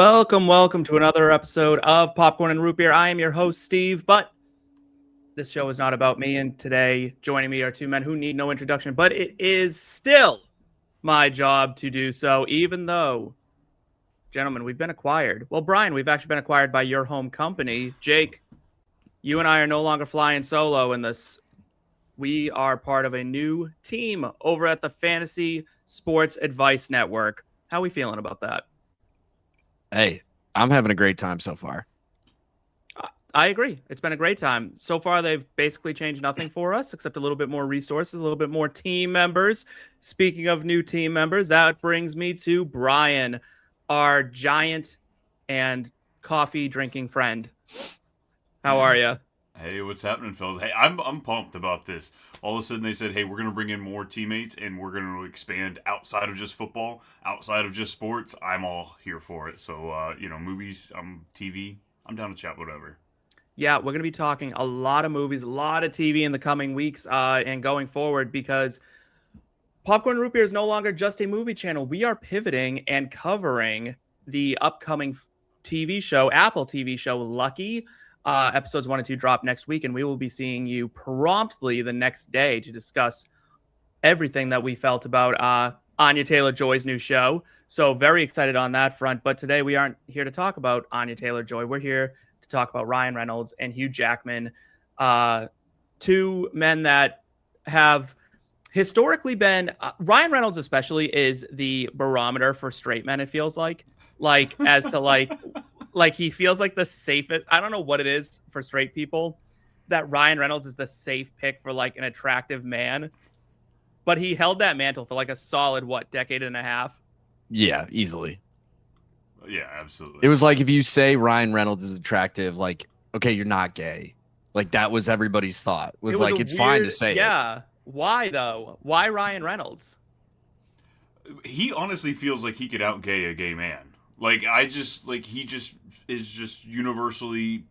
Welcome to another episode of Popcorn and Root Beer. I am your host, Steve, but this show is not about me, and today joining me are two men who need no introduction, but it is still my job to do so, even though, gentlemen, we've been acquired. Well, Brian, we've actually been acquired by your home company. Jake, you and I are no longer flying solo in this. We are part of a new team over at the Fantasy Sports Advice Network. How are we feeling about that? Hey, I'm having a great time so far. I agree. It's been a great time. So far, they've basically changed nothing for us except a little bit more resources, a little bit more team members. Speaking of new team members, that brings me to Brian, our giant and coffee drinking friend. How are you? Hey, what's happening, fellas? Hey, I'm pumped about this. All of a sudden, they said, "Hey, we're going to bring in more teammates, and we're going to expand outside of just football, outside of just sports." I'm all here for it. So, movies, TV, I'm down to chat whatever. Yeah, we're going to be talking a lot of movies, a lot of TV in the coming weeks and going forward because Popcorn Root Beer is no longer just a movie channel. We are pivoting and covering the upcoming TV show, Apple TV show, Lucky. Episodes 1 and 2 drop next week, and we will be seeing you promptly the next day to discuss everything that we felt about Anya Taylor-Joy's new show. So very excited on that front. But today we aren't here to talk about Anya Taylor-Joy. We're here to talk about Ryan Reynolds and Hugh Jackman, two men that have historically been Ryan Reynolds especially is the barometer for straight men. It feels like as to like he feels like the safest. I don't know what it is for straight people that Ryan Reynolds is the safe pick for like an attractive man, but he held that mantle for like a solid decade and a half. Yeah, easily. Yeah, absolutely. It was like if you say Ryan Reynolds is attractive, like, okay, you're not gay. Like that was everybody's thought. It was like it's fine to say. Yeah. Why though? Why Ryan Reynolds? He honestly feels like he could outgay a gay man. Like he just is just universally.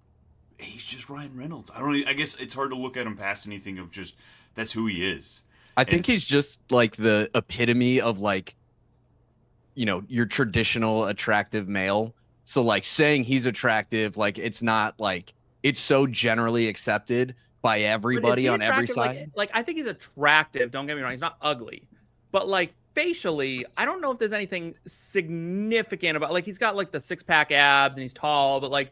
He's just Ryan Reynolds. I guess it's hard to look at him past anything of just that's who he is. I think he's just like the epitome of like, your traditional attractive male. So like saying he's attractive, like it's not like it's so generally accepted by everybody on every side. Like I think he's attractive. Don't get me wrong. He's not ugly, but like facially, I don't know if there's anything significant about. Like he's got like the 6-pack abs and he's tall, but like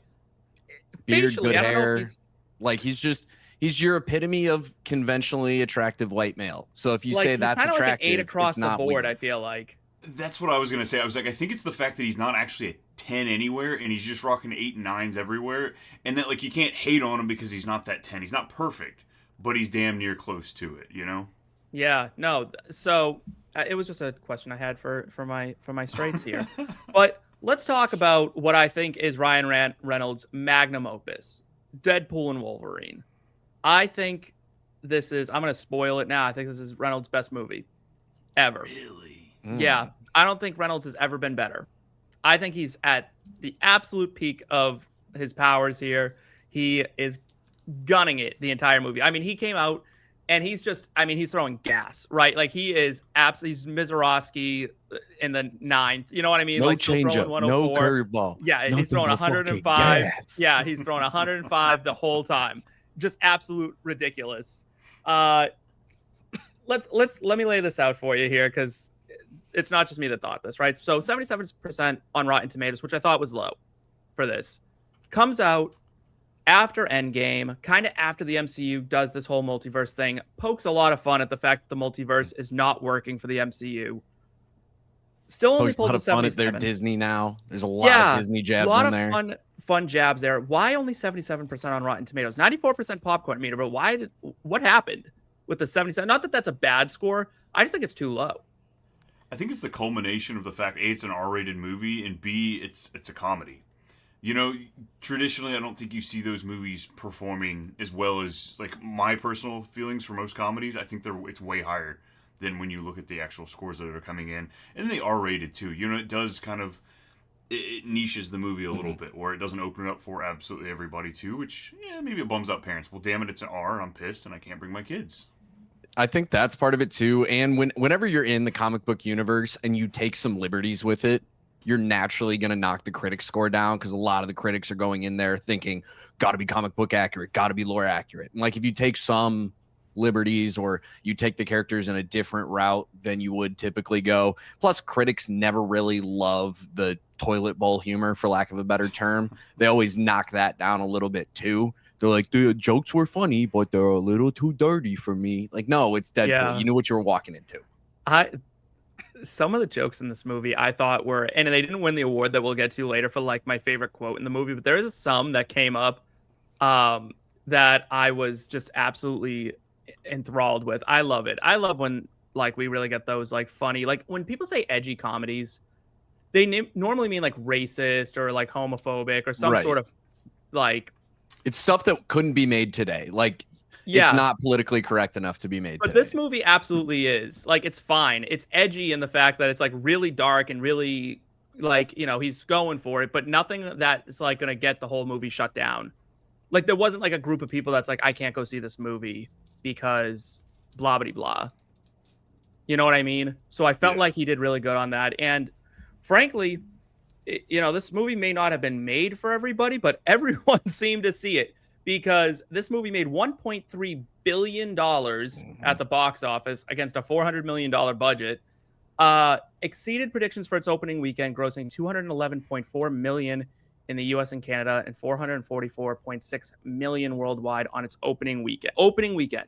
beard, facially, good I don't know hair. if He's your epitome of conventionally attractive white male. So if you say that's attractive, like an 8 across it's the not board. weird. I feel like that's what I was gonna say. I was like, I think it's the fact that he's not actually a 10 anywhere, and he's just rocking 8 and 9s everywhere, and that like you can't hate on him because he's not that 10. He's not perfect, but he's damn near close to it. Yeah. No. So it was just a question I had for my straights here, but let's talk about what I think is Ryan Reynolds' magnum opus, Deadpool and Wolverine. I think this is. I'm gonna spoil it now. I think this is Reynolds' best movie ever. Really? Yeah. I don't think Reynolds has ever been better. I think he's at the absolute peak of his powers here. He is gunning it the entire movie. I mean, he came out and he's throwing gas, right? Like he is absolutely, he's Mizorowski in the 9th. You know what I mean? No like changeup, no curveball. Yeah, he's throwing 105. Yeah, he's throwing 105 the whole time. Just absolute ridiculous. Let me lay this out for you here because it's not just me that thought this, right? So 77% on Rotten Tomatoes, which I thought was low for this, comes out after Endgame, kind of after the MCU does this whole multiverse thing, pokes a lot of fun at the fact that the multiverse is not working for the MCU. Still only pulls a 77. They're Disney now. There's a lot of Disney jabs in there. A lot of fun jabs there. Why only 77% on Rotten Tomatoes? 94% popcorn meter, but what happened with the 77? Not that that's a bad score. I just think it's too low. I think it's the culmination of the fact A, it's an R-rated movie, and B, it's a comedy. Traditionally, I don't think you see those movies performing as well as, like, my personal feelings for most comedies. I think it's way higher than when you look at the actual scores that are coming in. And they are rated, too. It does kind of, it niches the movie a little bit, where it doesn't open it up for absolutely everybody, too, which, maybe it bums out parents. Well, damn it, it's an R, I'm pissed, and I can't bring my kids. I think that's part of it, too. And whenever you're in the comic book universe and you take some liberties with it, you're naturally going to knock the critic score down because a lot of the critics are going in there thinking, got to be comic book accurate, got to be lore accurate. And like if you take some liberties or you take the characters in a different route than you would typically go. Plus, critics never really love the toilet bowl humor, for lack of a better term. They always knock that down a little bit too. They're like, the jokes were funny, but they're a little too dirty for me. Like, no, it's Deadpool. Yeah. You knew what you were walking into. Some of the jokes in this movie I thought were, and they didn't win the award that we'll get to later for like my favorite quote in the movie, but there is some that came up that I was just absolutely enthralled with. I love it. I love when like we really get those like funny, like when people say edgy comedies, they normally mean like racist or like homophobic or some sort of like, it's stuff that couldn't be made today. Like, it's not politically correct enough to be made but today. This movie absolutely is. Like, it's fine. It's edgy in the fact that it's like really dark and really like, you know, he's going for it, but nothing that is like going to get the whole movie shut down. Like, there wasn't like a group of people that's like, I can't go see this movie because blah, blah, blah. You know what I mean? So I felt like he did really good on that. And frankly, you know, this movie may not have been made for everybody, but everyone seemed to see it because this movie made $1.3 billion at the box office against a $400 million budget, exceeded predictions for its opening weekend, grossing $211.4 million in the US and Canada and $444.6 million worldwide on its opening weekend.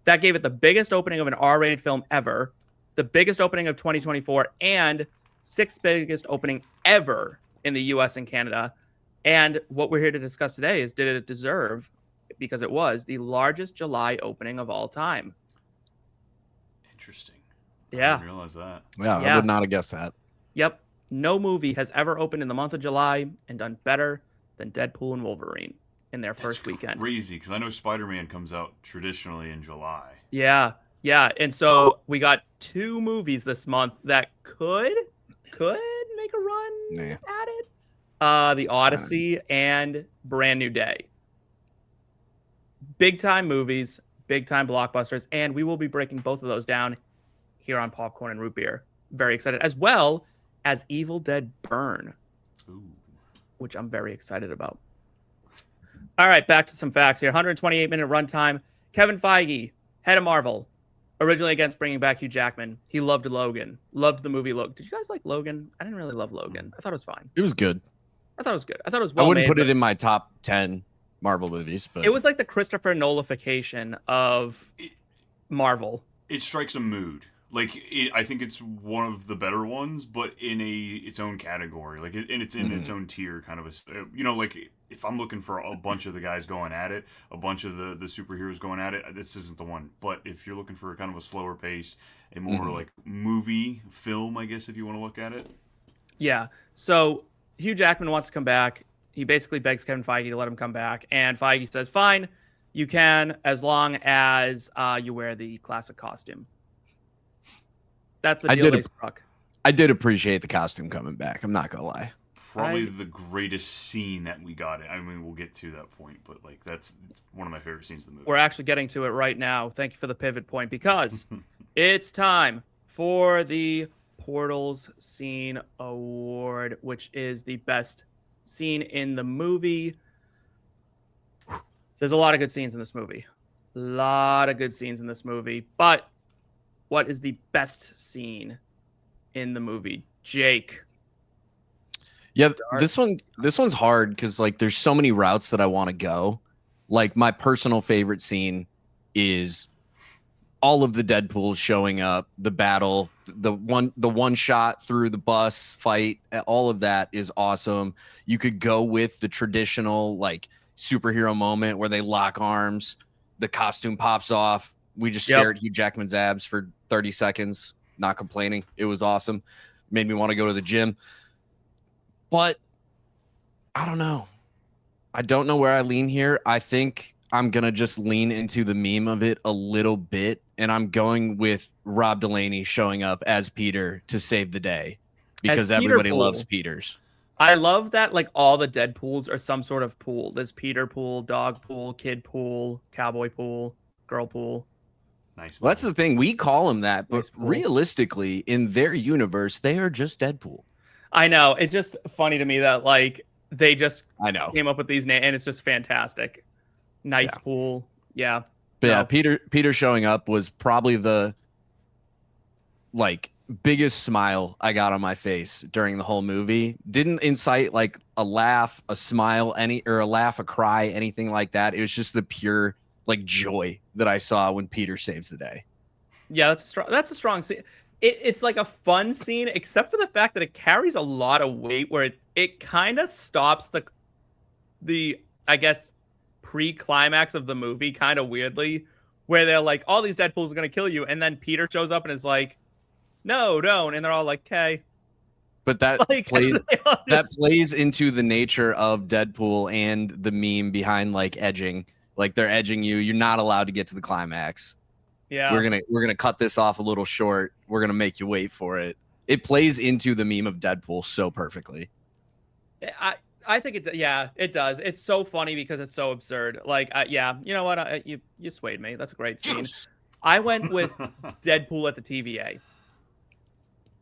That gave it the biggest opening of an R-rated film ever, the biggest opening of 2024, and sixth biggest opening ever in the US and Canada. And what we're here to discuss today is, did it deserve, because it was the largest July opening of all time. Interesting. Yeah. I didn't realize that. Yeah, I would not have guessed that. Yep. No movie has ever opened in the month of July and done better than Deadpool and Wolverine in their first weekend. Crazy, because I know Spider-Man comes out traditionally in July. Yeah. Yeah. And so we got two movies this month that could make a run at it. The Odyssey and Brand New Day. Big time movies, big time blockbusters, and we will be breaking both of those down here on Popcorn and Root Beer. Very excited, as well as Evil Dead Burn, which I'm very excited about. All right, back to some facts here. 128-minute runtime. Kevin Feige, head of Marvel, originally against bringing back Hugh Jackman. He loved Logan, loved the movie Logan. Did you guys like Logan? I didn't really love Logan. I thought it was fine. It was good. I thought it was good. I thought it was well I wouldn't made, put it in my top 10 Marvel movies, but it was like the Christopher Nolification of Marvel. It strikes a mood. Like, I think it's one of the better ones, but in its own category. Like, and it's in its own tier, kind of a, you know, like, if I'm looking for a bunch of the guys going at it, a bunch of the superheroes going at it, this isn't the one. But if you're looking for kind of a slower pace, a more like movie film, I guess, if you want to look at it. Yeah. So Hugh Jackman wants to come back. He basically begs Kevin Feige to let him come back. And Feige says, fine, you can, as long as you wear the classic costume. That's the deal they struck. I did appreciate the costume coming back. I'm not going to lie. Probably the greatest scene that we got. I mean, we'll get to that point, but like that's one of my favorite scenes in the movie. We're actually getting to it right now. Thank you for the pivot point, because it's time for the Portals Scene Award, which is the best scene in the movie. There's a lot of good scenes in this movie. But what is the best scene in the movie? Jake. Yeah, this one's hard because like there's so many routes that I want to go. Like my personal favorite scene is all of the Deadpools showing up, the battle, the one shot through the bus fight, all of that is awesome. You could go with the traditional like superhero moment where they lock arms, the costume pops off, we just stare at Hugh Jackman's abs for 30 seconds, not complaining. It was awesome. Made me want to go to the gym. But I don't know. I don't know where I lean here. I think I'm going to just lean into the meme of it a little bit. And I'm going with Rob Delaney showing up as Peter to save the day because everybody loves Peters. I love that like all the Deadpools are some sort of pool. There's Peter pool, dog pool, kid pool, cowboy pool, girl pool. Nice. Well, that's the thing. We call them that. But realistically, in their universe, they are just Deadpool. I know. It's just funny to me that like they just I know. came up with these names, and it's just fantastic. Nice Yeah. pool. Yeah. But yeah, No. Peter showing up was probably the like biggest smile I got on my face during the whole movie. Didn't incite like a laugh, a smile, a laugh, a cry, anything like that. It was just the pure like joy that I saw when Peter saves the day. Yeah, that's a strong scene. It's like a fun scene, except for the fact that it carries a lot of weight where it kind of stops the I guess pre-climax of the movie kind of weirdly, where they're like, all these Deadpools are gonna kill you, and then Peter shows up and is like, no, don't, and they're all like, okay. But that Like plays into the nature of Deadpool and the meme behind like edging. Like they're edging you. You're not allowed to get to the climax. Yeah. We're gonna cut this off a little short. We're gonna make you wait for it. It plays into the meme of Deadpool so perfectly. I think it does. It's so funny because it's so absurd. Like, yeah, you know what? You swayed me. That's a great scene. I went with Deadpool at the TVA.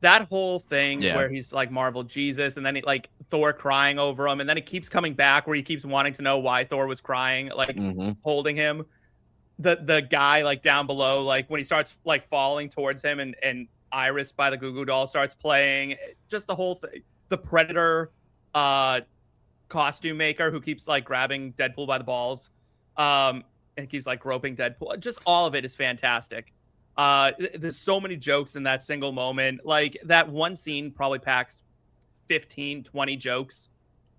That whole thing where he's like Marvel Jesus, and then like Thor crying over him, and then it keeps coming back where he keeps wanting to know why Thor was crying, like holding him. The guy like down below, like when he starts like falling towards him, and Iris by the Goo Goo Doll starts playing, just the whole thing. The Predator costume maker who keeps like grabbing Deadpool by the balls, and keeps like groping Deadpool. Just all of it is fantastic. There's so many jokes in that single moment. Like that one scene probably packs 15, 20 jokes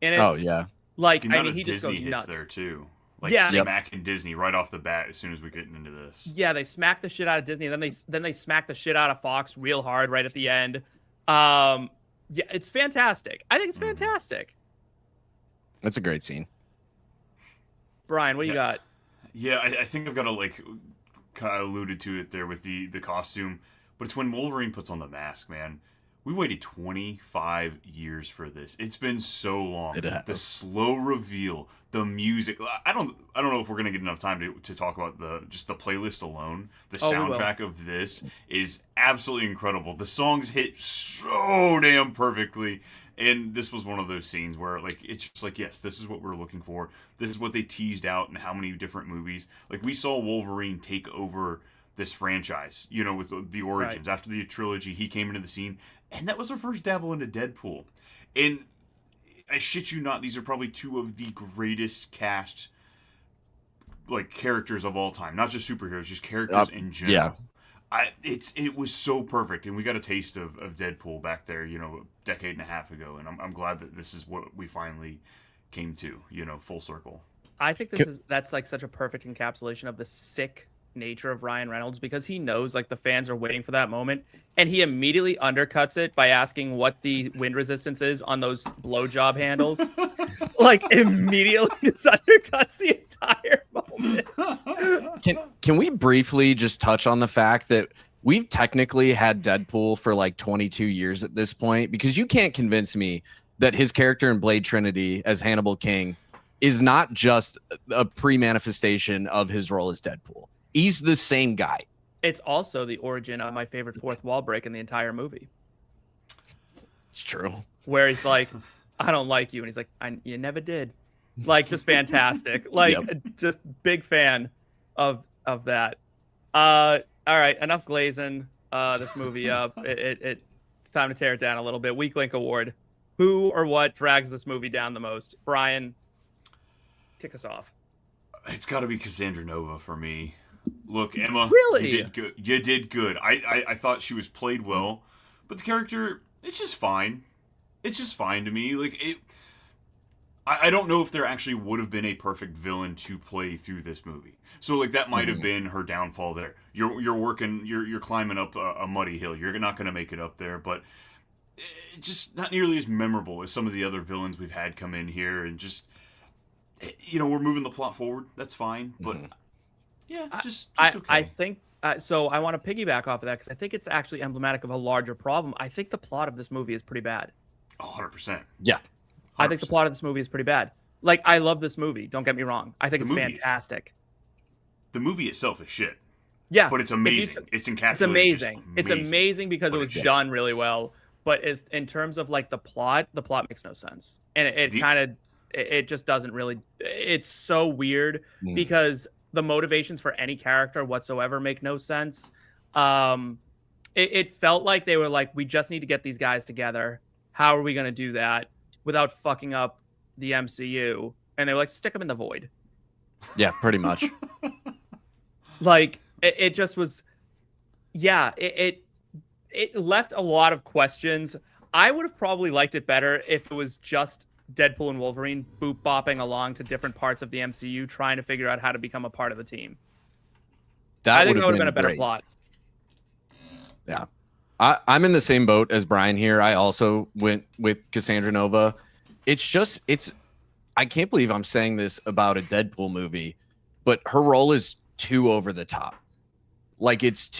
in it. Oh yeah. Like the amount I mean, of he just Disney goes hits nuts there too. Like smacking Disney right off the bat as soon as we get into this. Yeah, they smack the shit out of Disney, and then they smack the shit out of Fox real hard right at the end. Yeah, it's fantastic. I think it's fantastic. That's a great scene. Brian, what you got? Yeah, I think I've got to like kind of alluded to it there with the costume, but it's when Wolverine puts on the mask, man. We waited 25 years for this. It's been so long. The slow reveal, the music. I don't know if we're gonna get enough time to talk about the playlist alone. The soundtrack of this is absolutely incredible. The songs hit so damn perfectly. And this was one of those scenes where, like, it's just like, yes, this is what we're looking for. This is what they teased out in how many different movies. Like, we saw Wolverine take over this franchise, you know, with the origins. Right. After the trilogy, he came into the scene, and that was our first dabble into Deadpool. And I shit you not, these are probably two of the greatest cast, like, characters of all time. Not just superheroes, just characters in general. Yeah. It was so perfect, and we got a taste of Deadpool back there, you know, a decade and a half ago, and I'm glad that this is what we finally came to, you know, full circle. I think that's like such a perfect encapsulation of the sick nature of Ryan Reynolds, because he knows like the fans are waiting for that moment, and he immediately undercuts it by asking what the wind resistance is on those blowjob handles. Like immediately just undercuts the entire moment. Can we briefly just touch on the fact that we've technically had Deadpool for like 22 years at this point? Because you can't convince me that his character in Blade Trinity as Hannibal King is not just a pre-manifestation of his role as Deadpool. He's the same guy. It's also the origin of my favorite fourth wall break in the entire movie. It's true. Where he's like, I don't like you. And he's like, you never did. Like, just fantastic. Like, just big fan of that. All right, enough glazing this movie up. It's time to tear it down a little bit. Weak Link Award. Who or what drags this movie down the most? Brian, kick us off. It's got to be Cassandra Nova for me. Look, Emma, really? You did good. You did good. I thought she was played well, but the character, it's just fine. It's just fine to me. Like it. I don't know if there actually would have been a perfect villain to play through this movie. So like that might have been her downfall there. You're climbing up a muddy hill. You're not going to make it up there, but it's just not nearly as memorable as some of the other villains we've had come in here, and just, you know, we're moving the plot forward. That's fine, but yeah, just okay. I think so. I want to piggyback off of that because I think it's actually emblematic of a larger problem. I think the plot of this movie is pretty bad. 100%. Yeah. 100%. I think the plot of this movie is pretty bad. Like, I love this movie. Don't get me wrong. I think it's fantastic. The movie itself is shit. Yeah. But it's amazing. It's encapsulated. It's amazing. It's amazing because it was done really well. but is in terms of like the plot makes no sense, and it just doesn't really. It's so weird because the motivations for any character whatsoever make no sense. It felt like they were like, we just need to get these guys together. How are we going to do that without fucking up the MCU? And they were like, stick them in the void. Yeah, pretty much. Like it just was, yeah. It left a lot of questions. I would have probably liked it better if it was just Deadpool and Wolverine boop bopping along to different parts of the MCU, trying to figure out how to become a part of the team. I think that would have been a better plot. Yeah. I'm in the same boat as Brian here. I also went with Cassandra Nova. I can't believe I'm saying this about a Deadpool movie, but her role is too over the top. Like it's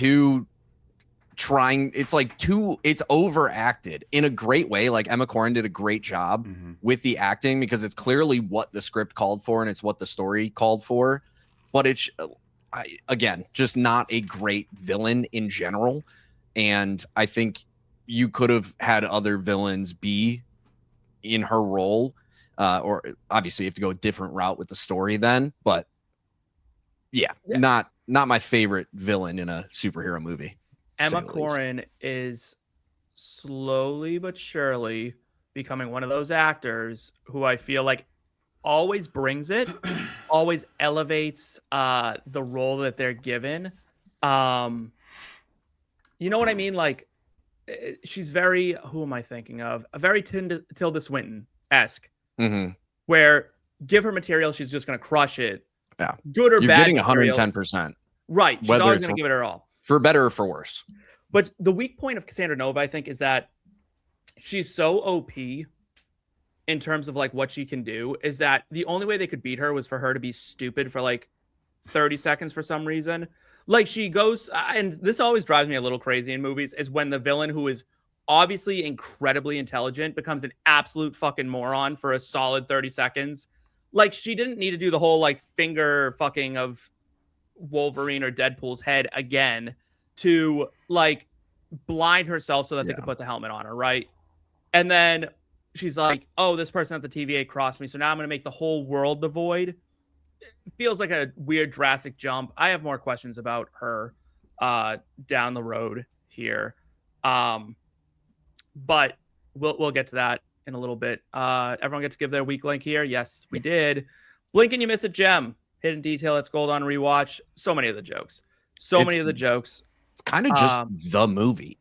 overacted in a great way. Like Emma Corrin did a great job with the acting because it's clearly what the script called for and it's what the story called for. But it's, again, just not a great villain in general. And I think you could have had other villains be in her role, or obviously you have to go a different route with the story then. But yeah. not my favorite villain in a superhero movie. Emma Corrin is slowly but surely becoming one of those actors who I feel like always brings it, always elevates the role that they're given. You know what I mean? Like, she's very, who am I thinking of? A very Tilda Swinton-esque, where give her material, she's just going to crush it. Yeah. Good or You're bad getting material. 110%. Right. She's always going to give it her all. For better or for worse. But the weak point of Cassandra Nova, I think, is that she's so OP in terms of like what she can do, is that the only way they could beat her was for her to be stupid for like 30 seconds for some reason. Like she goes, and this always drives me a little crazy in movies, is when the villain who is obviously incredibly intelligent becomes an absolute fucking moron for a solid 30 seconds. Like she didn't need to do the whole like finger fucking of Wolverine or Deadpool's head again to like blind herself so that they could put the helmet on her, right? And then she's like, oh, this person at the TVA crossed me, so now I'm going to make the whole world the void. It feels like a weird, drastic jump. I have more questions about her down the road here. But we'll get to that in a little bit. Everyone get to give their week link here? Yes, we did. Blink and you miss a gem. Hidden detail, it's gold on rewatch. So many of the jokes. Many of the jokes. It's kind of just the movie.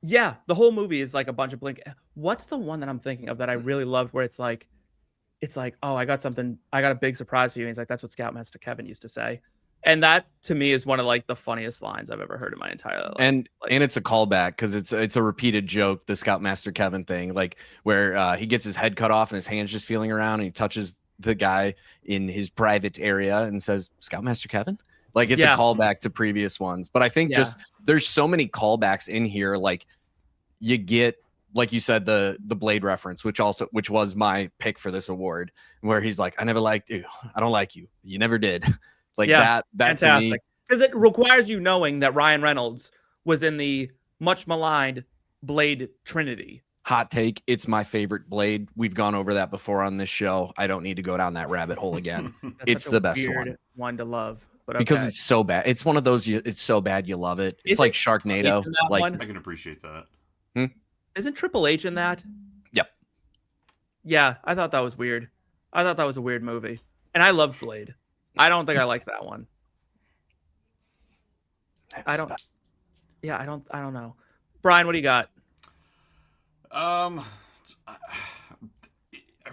Yeah, the whole movie is like a bunch of Blink. What's the one that I'm thinking of that I really loved where it's like, oh, I got a big surprise for you. And he's like, that's what Scoutmaster Kevin used to say. And that to me is one of like the funniest lines I've ever heard in my entire life. And it's a callback because it's a repeated joke, the Scoutmaster Kevin thing, like where he gets his head cut off and his hand's just feeling around and he touches the guy in his private area and says, Scoutmaster Kevin? Like it's a callback to previous ones. But I think just there's so many callbacks in here. Like you get, like you said, the Blade reference, which was my pick for this award, where he's like, I never liked you. I don't like you. You never did. Like that fantastic. To me, because it requires you knowing that Ryan Reynolds was in the much maligned Blade Trinity. Hot take. It's my favorite Blade. We've gone over that before on this show. I don't need to go down that rabbit hole again. It's the best one to love. But because it's so bad. It's one of those. It's so bad you love it. It's like Sharknado. Like I can appreciate that. Isn't Triple H in that? Yep. Yeah, I thought that was weird. I thought that was a weird movie, and I loved Blade. I don't think I liked that one. I don't know. Brian, what do you got? I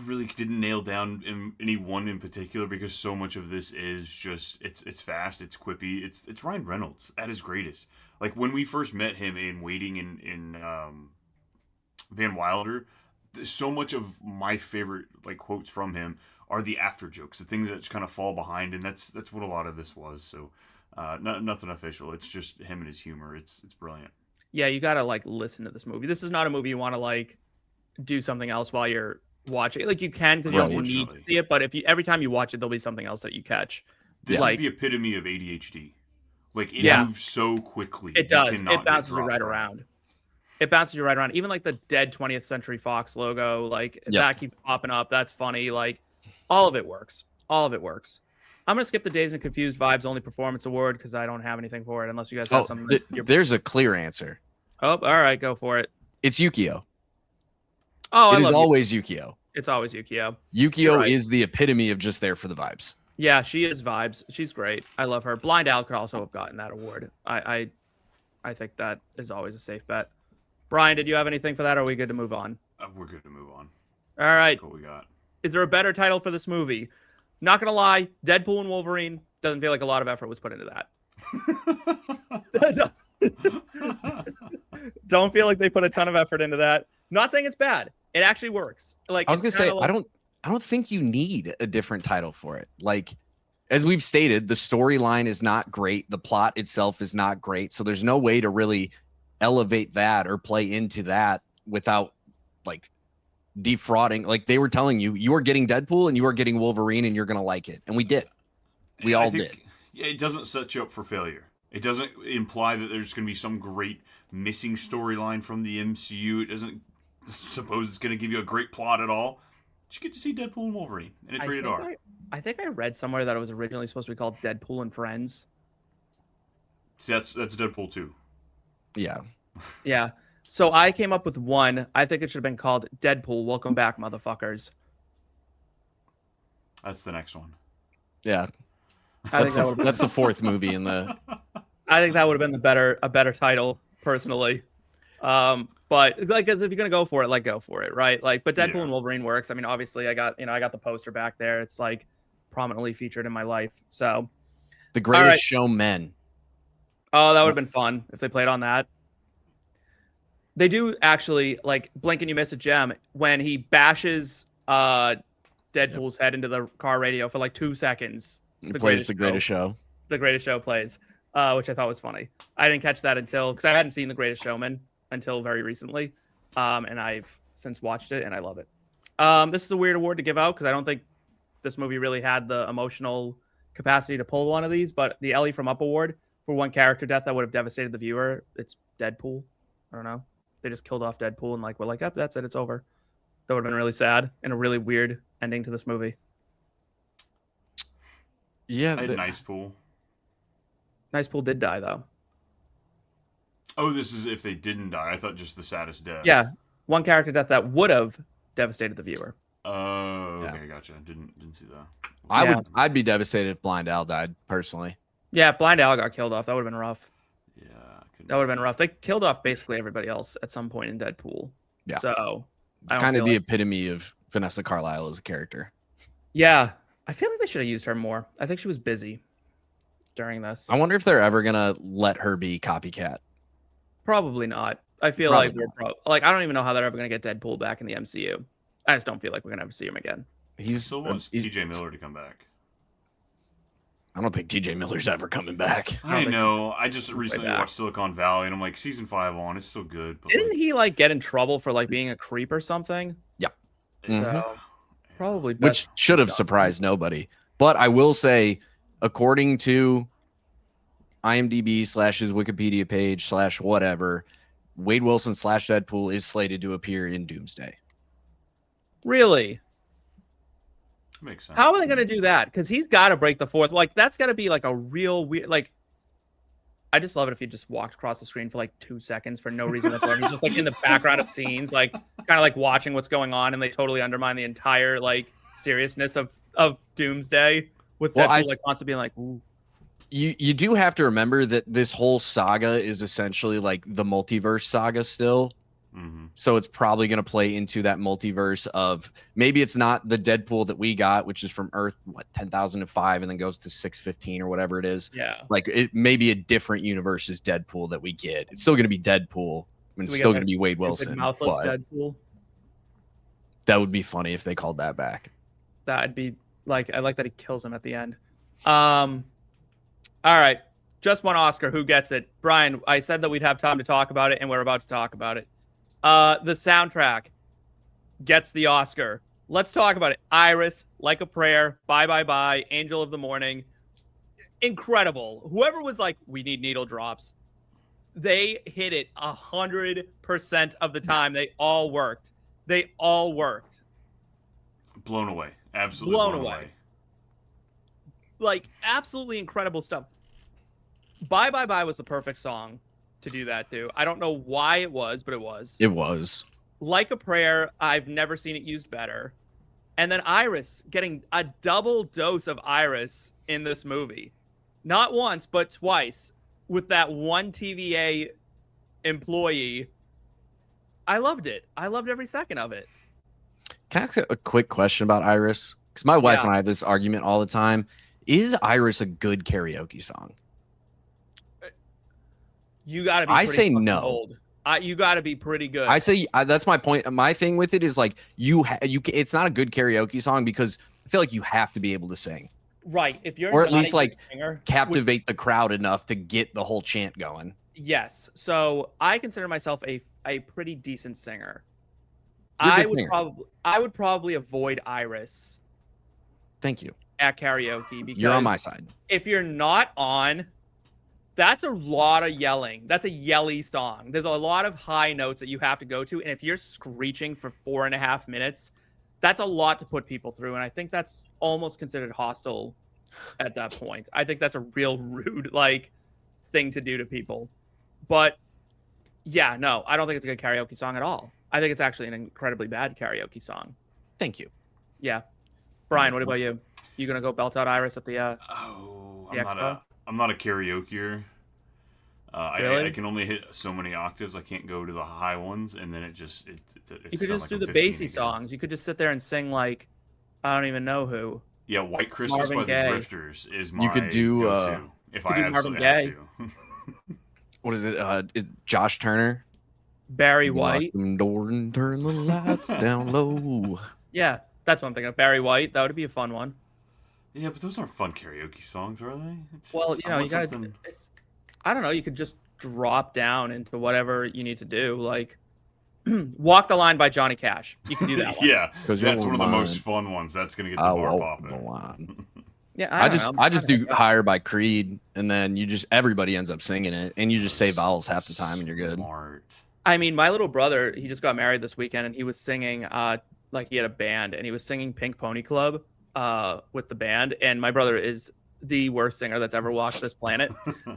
really didn't nail down any one in particular because so much of this is just it's fast, it's quippy, it's Ryan Reynolds at his greatest. Like when we first met him in Waiting in Van Wilder, so much of my favorite like quotes from him are the after jokes, the things that just kind of fall behind, and that's what a lot of this was. So nothing official. It's just him and his humor. It's brilliant. Yeah, you gotta like listen to this movie. This is not a movie you want to like do something else while you're watching. Like you can because you don't need to see it, but every time you watch it, there'll be something else that you catch. This is the epitome of ADHD. Like it moves so quickly. It does. It bounces you right around. It bounces you right around. Even like the dead 20th Century Fox logo, like that keeps popping up. That's funny. Like all of it works. All of it works. I'm gonna skip the Dazed and Confused Vibes only performance award because I don't have anything for it unless you guys have something. There's a clear answer. Oh, all right, go for it. It's Yukio. Oh, it is always Yukio. It's always Yukio. Yukio is the epitome of just there for the vibes. Yeah, she is vibes. She's great. I love her. Blind Al could also have gotten that award. I think that is always a safe bet. Brian, did you have anything for that, or are we good to move on? We're good to move on. All right. What we got? Is there a better title for this movie? Not gonna lie, Deadpool and Wolverine doesn't feel like a lot of effort was put into that. Don't feel like they put a ton of effort into that. Not saying it's bad. It actually works. Like I was gonna say, I don't think you need a different title for it. Like, as we've stated, the storyline is not great. The plot itself is not great. So there's no way to really elevate that or play into that without like defrauding. Like they were telling you, you are getting Deadpool and you are getting Wolverine and you're going to like it. And we did. We all did. Yeah, it doesn't set you up for failure. It doesn't imply that there's going to be some great missing storyline from the MCU. It doesn't suppose it's going to give you a great plot at all. You get to see Deadpool and Wolverine, and it's rated R. I think I read somewhere that it was originally supposed to be called Deadpool and Friends. See, that's Deadpool 2. Yeah. Yeah. So I came up with one. I think it should have been called Deadpool, Welcome Back, Motherfuckers. That's the next one. Yeah. That's the fourth movie in the... I think that would have been a better title, personally. But like, if you're gonna go for it, like, go for it, right? Like, but Deadpool and Wolverine works. I mean, obviously, I got the poster back there. It's like prominently featured in my life. So, The Greatest Showmen. Oh, that would have been fun if they played on that. They do actually, like, blink and you miss a gem when he bashes Deadpool's head into the car radio for like 2 seconds. He plays The Greatest Show. The Greatest Show plays, which I thought was funny. I didn't catch that because I hadn't seen The Greatest Showman until very recently, and I've since watched it and I love it. This is a weird award to give out because I don't think this movie really had the emotional capacity to pull one of these, but the Ellie from Up award for one character death that would have devastated the viewer, it's Deadpool. I don't know. They just killed off Deadpool and we're like, yep, that's it, it's over. That would have been really sad and a really weird ending to this movie. Yeah, I had Nice Pool. Nice Pool did die though. Oh, this is if they didn't die. I thought just the saddest death. Yeah, one character death that would have devastated the viewer. Oh, okay, gotcha. Didn't see that. I'd be devastated if Blind Al died personally. Yeah, Blind Al got killed off. That would have been rough. Yeah, that would have been rough. They killed off basically everybody else at some point in Deadpool. Yeah. So it's kind of the epitome of Vanessa Carlyle as a character. Yeah, I feel like they should have used her more. I think she was busy during this. I wonder if they're ever gonna let her be copycat. Probably not. I feel like I don't even know how they're ever gonna get Deadpool back in the MCU. I just don't feel like we're gonna ever see him again. He still wants TJ Miller to come back. I don't think TJ Miller's ever coming back. I know. I just recently watched Silicon Valley, and I'm like, season 5 on, it's still good. But didn't he get in trouble for being a creep or something? Yeah. So, probably. Which should have surprised nobody. But I will say, according to IMDb / his Wikipedia page / whatever, Wade Wilson / Deadpool is slated to appear in Doomsday. Really? Makes sense. How are they going to do that? Because he's got to break the fourth. That's got to be a real weird. I just love it if he just walked across the screen for 2 seconds for no reason whatsoever. He's just in the background of scenes, kind of watching what's going on, and they totally undermine the entire seriousness of Doomsday with Deadpool constantly being ooh. You do have to remember that this whole saga is essentially the multiverse saga still. Mm-hmm. So it's probably going to play into that multiverse of maybe it's not the Deadpool that we got, which is from Earth 10,005 and then goes to 615 or whatever it is. Yeah, it may be a different universe as Deadpool that we get. It's still going to be Deadpool. I mean, it's still going to be Wade Wilson. Mouthless Deadpool. That would be funny if they called that back. That'd be I like that he kills him at the end. All right, just one Oscar. Who gets it? Brian, I said that we'd have time to talk about it, and we're about to talk about it. The soundtrack gets the Oscar. Let's talk about it. Iris, Like a Prayer, Bye Bye Bye, Angel of the Morning. Incredible. Whoever was we need needle drops. They hit it 100% of the time. They all worked. They all worked. Blown away. Absolutely Blown blown away. away. Like, absolutely incredible stuff. Bye Bye Bye was the perfect song to do that to. I don't know why it was, but it was. It was. Like a Prayer, I've never seen it used better. And then Iris, getting a double dose of Iris in this movie. Not once, but twice, with that one TVA employee. I loved it. I loved every second of it. Can I ask a quick question about Iris? Because my wife Yeah. and I have this argument all the time. Is Iris a good karaoke song? You got to be. I pretty say fucking no. Old. You got to be pretty good. I say that's my point. My thing with it is like it's not a good karaoke song because I feel like you have to be able to sing, right. If you're or at not least a good like singer, captivate the crowd enough to get the whole chant going. yes. So I consider myself a pretty decent singer. You're a I good would singer. I would probably avoid Iris Thank you. at karaoke because You're on my side. if you're not on, that's a lot of yelling. That's a yelly song. There's a lot of high notes that you have to go to, and if you're screeching for 4.5 minutes, that's a lot to put people through. And I think that's almost considered hostile at that point. I think that's a real rude thing to do to people. But yeah, no, I don't think it's a good karaoke song at all. I think it's actually an incredibly bad karaoke song. Thank you. Yeah. Brian, what about you? You gonna go belt out Iris at the Oh, The Expo? I'm not a karaokeer. Really? I can only hit so many octaves. I can't go to the high ones, and then it You could just do the bassy songs. You could just sit there and sing like I don't even know who. Yeah, White Christmas Marvin by Gaye. the Drifters is my You could do, go-to if could I do Marvin absolutely have to. What is it? Josh Turner. Barry Lock White. them door and turn the lights down low. Yeah, that's what I'm thinking of. Barry White. That would be a fun one. Yeah, but those aren't fun karaoke songs, are they? Well, I you want gotta. something- I don't know. You could just drop down into whatever you need to do. Like Walk the Line by Johnny Cash. You can do that one. Yeah, 'Cause you're that's one of the mine. most fun ones. That's gonna get the I bar walk the popping. line. Yeah, I just do Higher by Creed, and then everybody ends up singing it, and you just say vowels half the time, and you're good. Smart. I mean, my little brother, he just got married this weekend, and he was singing, he had a band, and he was singing Pink Pony Club, with the band. And my brother is the worst singer that's ever walked this planet.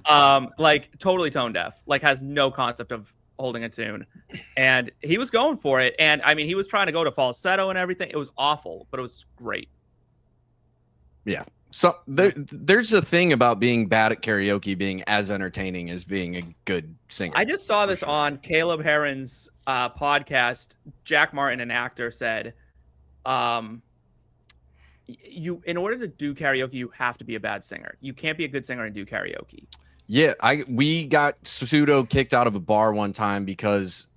Totally tone deaf, has no concept of holding a tune. And he was going for it. And I mean, he was trying to go to falsetto and everything. It was awful, but it was great. Yeah. So there's a thing about being bad at karaoke being as entertaining as being a good singer. I just saw this on Caleb Herron's podcast. Jack Martin, an actor, said, "You, in order to do karaoke, you have to be a bad singer. You can't be a good singer and do karaoke." Yeah, we got pseudo kicked out of a bar one time because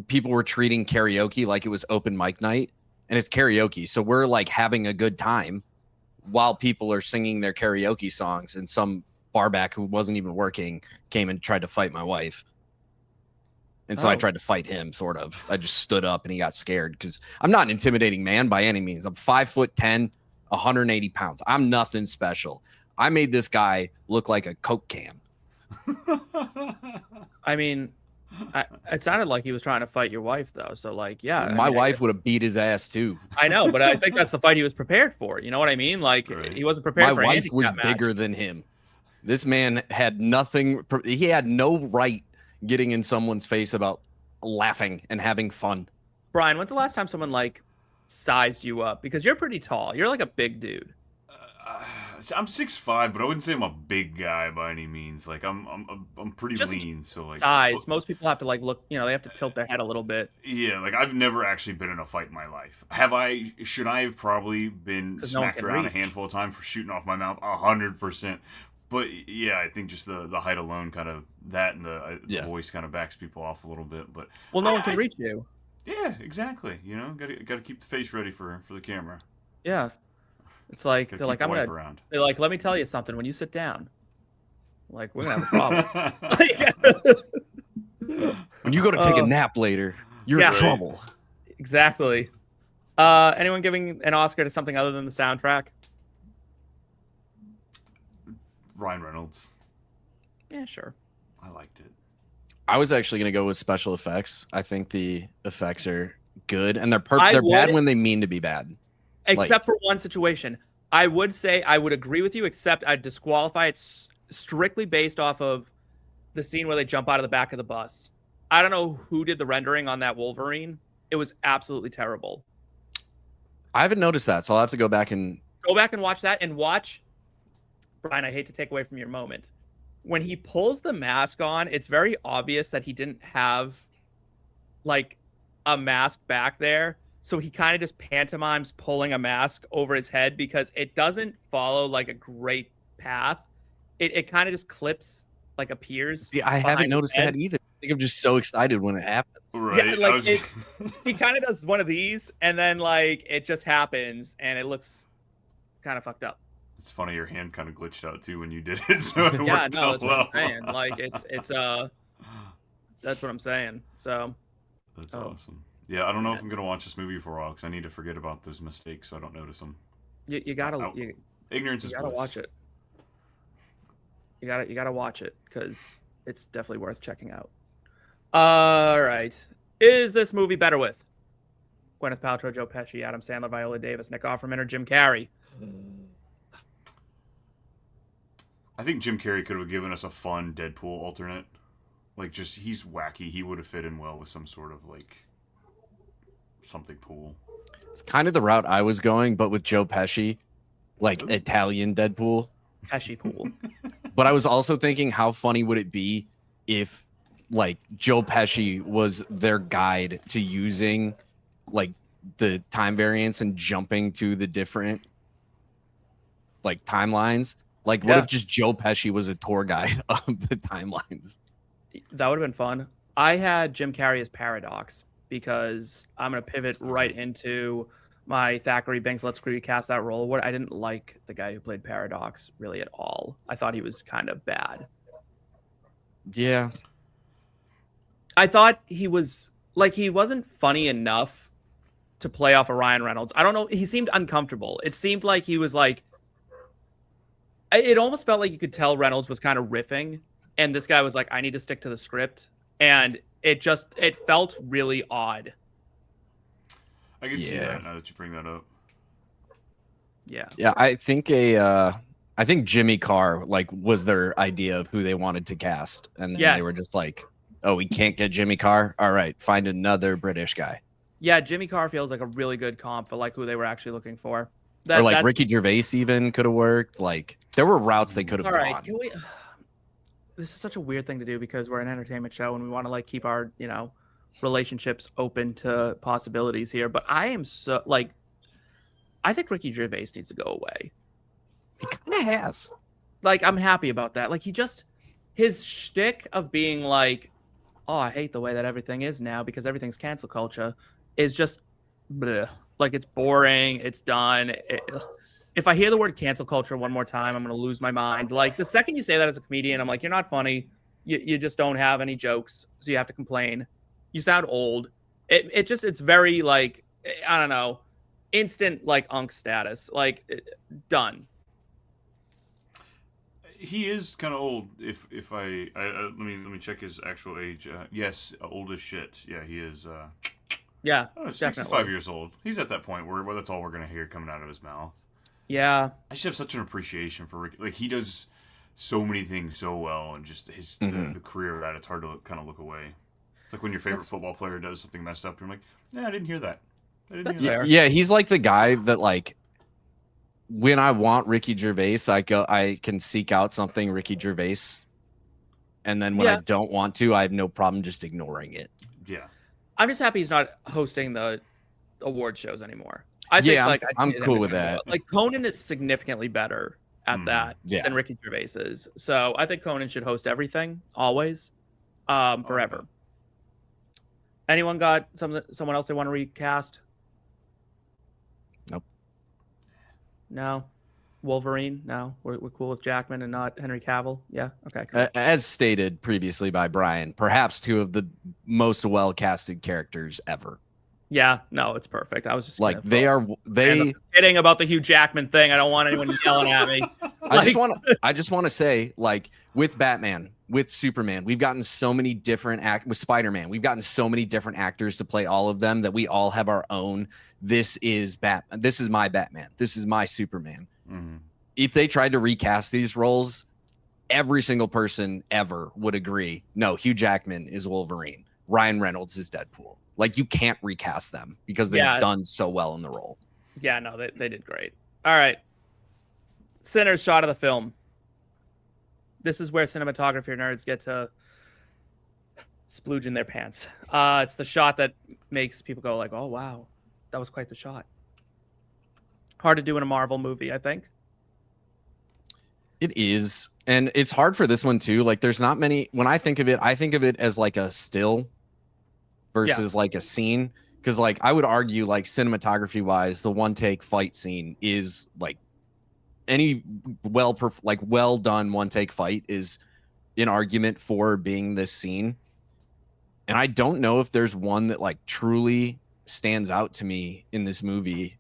people were treating karaoke like it was open mic night, and it's karaoke, so we're like having a good time while people are singing their karaoke songs, and some barback who wasn't even working came and tried to fight my wife. And so I Oh. tried to fight him, sort of. I just stood up and he got scared because I'm not an intimidating man by any means. I'm 5'10", 180 pounds. I'm nothing special. I made this guy look like a Coke can. I mean, it sounded like he was trying to fight your wife, though. So, yeah. I My mean, wife would have beat his ass too. I know, but I think that's the fight he was prepared for. You know what I mean? Like, Right. he wasn't prepared My for a wife was handicap match. bigger than him. This man had nothing. He had no right getting in someone's face about laughing and having fun. Brian, when's the last time someone sized you up? Because you're pretty tall. You're like a big dude. I'm 6'5", but I wouldn't say I'm a big guy by any means. I'm pretty Just lean, so Size. Most people have to look. They have to tilt their head a little bit. Yeah, I've never actually been in a fight in my life. Have I? Should I have probably been 'Cause no one smacked can around reach. a handful of times for shooting off my mouth? 100%. But yeah, I think just the height alone kind of that and the voice kind of backs people off a little bit. But Well, no one can reach you. Yeah, exactly. Got to keep the face ready for the camera. Yeah. It's like Gotta they're like, keep I'm the wife gonna. around. They're like, let me tell you something. When you sit down, we're gonna have a problem. When you go to take Oh. a nap later, you're Yeah. in trouble. Exactly. Anyone giving an Oscar to something other than the soundtrack? Ryan Reynolds. Yeah, sure. I liked it. I was actually gonna go with special effects. I think the effects are good, and they're I they're bad would- when they mean to be bad. Except for one situation. I would say I would agree with you, except I'd disqualify it strictly based off of the scene where they jump out of the back of the bus. I don't know who did the rendering on that Wolverine. It was absolutely terrible. I haven't noticed that, so I'll have to go back and Go back and watch that and watch. Brian, I hate to take away from your moment. When he pulls the mask on, it's very obvious that he didn't have like a mask back there. So he kind of just pantomimes pulling a mask over his head because it doesn't follow like a great path. It kind of just clips, like appears. see, I haven't noticed that either. I think I'm just so excited when it happens. Right. Yeah, like he kind of does one of these, and then like it just happens, and it looks kind of fucked up. It's funny, your hand kind of glitched out too when you did it, so it Yeah, worked no, out that's well. what I'm saying. Like it's that's what I'm saying. So That's awesome. Yeah, I don't know if I'm gonna watch this movie for a while because I need to forget about those mistakes so I don't notice them. you gotta Ignorance is you gotta bliss. watch it. You gotta watch it because it's definitely worth checking out. All right, is this movie better with Gwenyth Paltrow, Joe Pesci, Adam Sandler, Viola Davis, Nick Offerman, or Jim Carrey? I think Jim Carrey could have given us a fun Deadpool alternate. Like, just, he's wacky. He would have fit in well with some sort of, like, something cool. It's kind of the route I was going, but with Joe Pesci, like Italian Deadpool. Pesci pool. But I was also thinking, how funny would it be if, like, Joe Pesci was their guide to using, like, the time variance and jumping to the different, like, timelines? Like, what Yeah. if just Joe Pesci was a tour guide of the timelines? That would have been fun. I had Jim Carrey as Paradox because I'm gonna pivot right into my Thackery Binx Let's Recast that role. What I didn't like the guy who played Paradox really at all. I thought he was kind of bad. Yeah. I thought he was like he wasn't funny enough to play off of Ryan Reynolds. I don't know. He seemed uncomfortable. It seemed like he was like. It almost felt like you could tell Reynolds was kind of riffing, and this guy was like, "I need to stick to the script," and it felt really odd. I can see that now that you bring that up. Yeah. Yeah, I think Jimmy Carr like was their idea of who they wanted to cast, and then they were just like, "Oh, we can't get Jimmy Carr. All right, find another British guy." Yeah, Jimmy Carr feels like a really good comp for like who they were actually looking for. Or like Ricky Gervais even could have worked. Like there were routes they could have all gone. right, can we? This is such a weird thing to do because we're an entertainment show and we want to like keep our relationships open to possibilities here. But I am so like, I think Ricky Gervais needs to go away. He kind of has. Like I'm happy about that. Like his shtick of being like, oh, I hate the way that everything is now because everything's cancel culture is just, bleh. Like it's boring. It's done. If I hear the word cancel culture one more time, I'm going to lose my mind. Like the second you say that as a comedian, I'm like, you're not funny. You just don't have any jokes. So you have to complain. You sound old. It's very like, I don't know, instant like unk status, like done. He is kind of old. If I let me check his actual age. Yes, old as shit. Yeah, he is. Yeah, 65 years old. He's at that point where that's all we're gonna hear coming out of his mouth. Yeah, I just have such an appreciation for Rick. Like he does so many things so well, and just his the career that it's hard to kind of look away. It's like when your favorite football player does something messed up, you're like, yeah, I didn't hear that. Yeah, he's like the guy that like when I want Ricky Gervais, I can seek out something Ricky Gervais, and then when I don't want to, I have no problem just ignoring it. Yeah. I'm just happy he's not hosting the award shows anymore. I think I'm cool with that. Like Conan is significantly better at that than Ricky Gervais is. So I think Conan should host everything always, forever. Anyone got someone else they want to recast? Nope. No. Wolverine? No. We're cool with Jackman and not Henry Cavill. Yeah. Okay. Cool. As stated previously by Brian, perhaps two of the most well-casted characters ever. Yeah. No, it's perfect. I was just like kidding about the Hugh Jackman thing. I don't want anyone yelling at me. I just want to say, like with Batman, with Superman, we've gotten so many different with Spider-Man, we've gotten so many different actors to play all of them that we all have our own. This is Batman. This is my Batman. This is my Superman. Mm-hmm. If they tried to recast these roles, every single person ever would agree. No, Hugh Jackman is Wolverine. Ryan Reynolds is Deadpool. Like, you can't recast them because they've done so well in the role. Yeah, no, they did great. All right. Center's shot of the film. This is where cinematography nerds get to splooge in their pants. It's the shot that makes people go like, oh, wow, that was quite the shot. Hard to do in a Marvel movie, I think. It is. And it's hard for this one, too. Like, there's not many. When I think of it as like a still versus like a scene. Because, like, I would argue, like, cinematography wise, the one take fight scene is like any well done one take fight is an argument for being this scene. And I don't know if there's one that like truly stands out to me in this movie.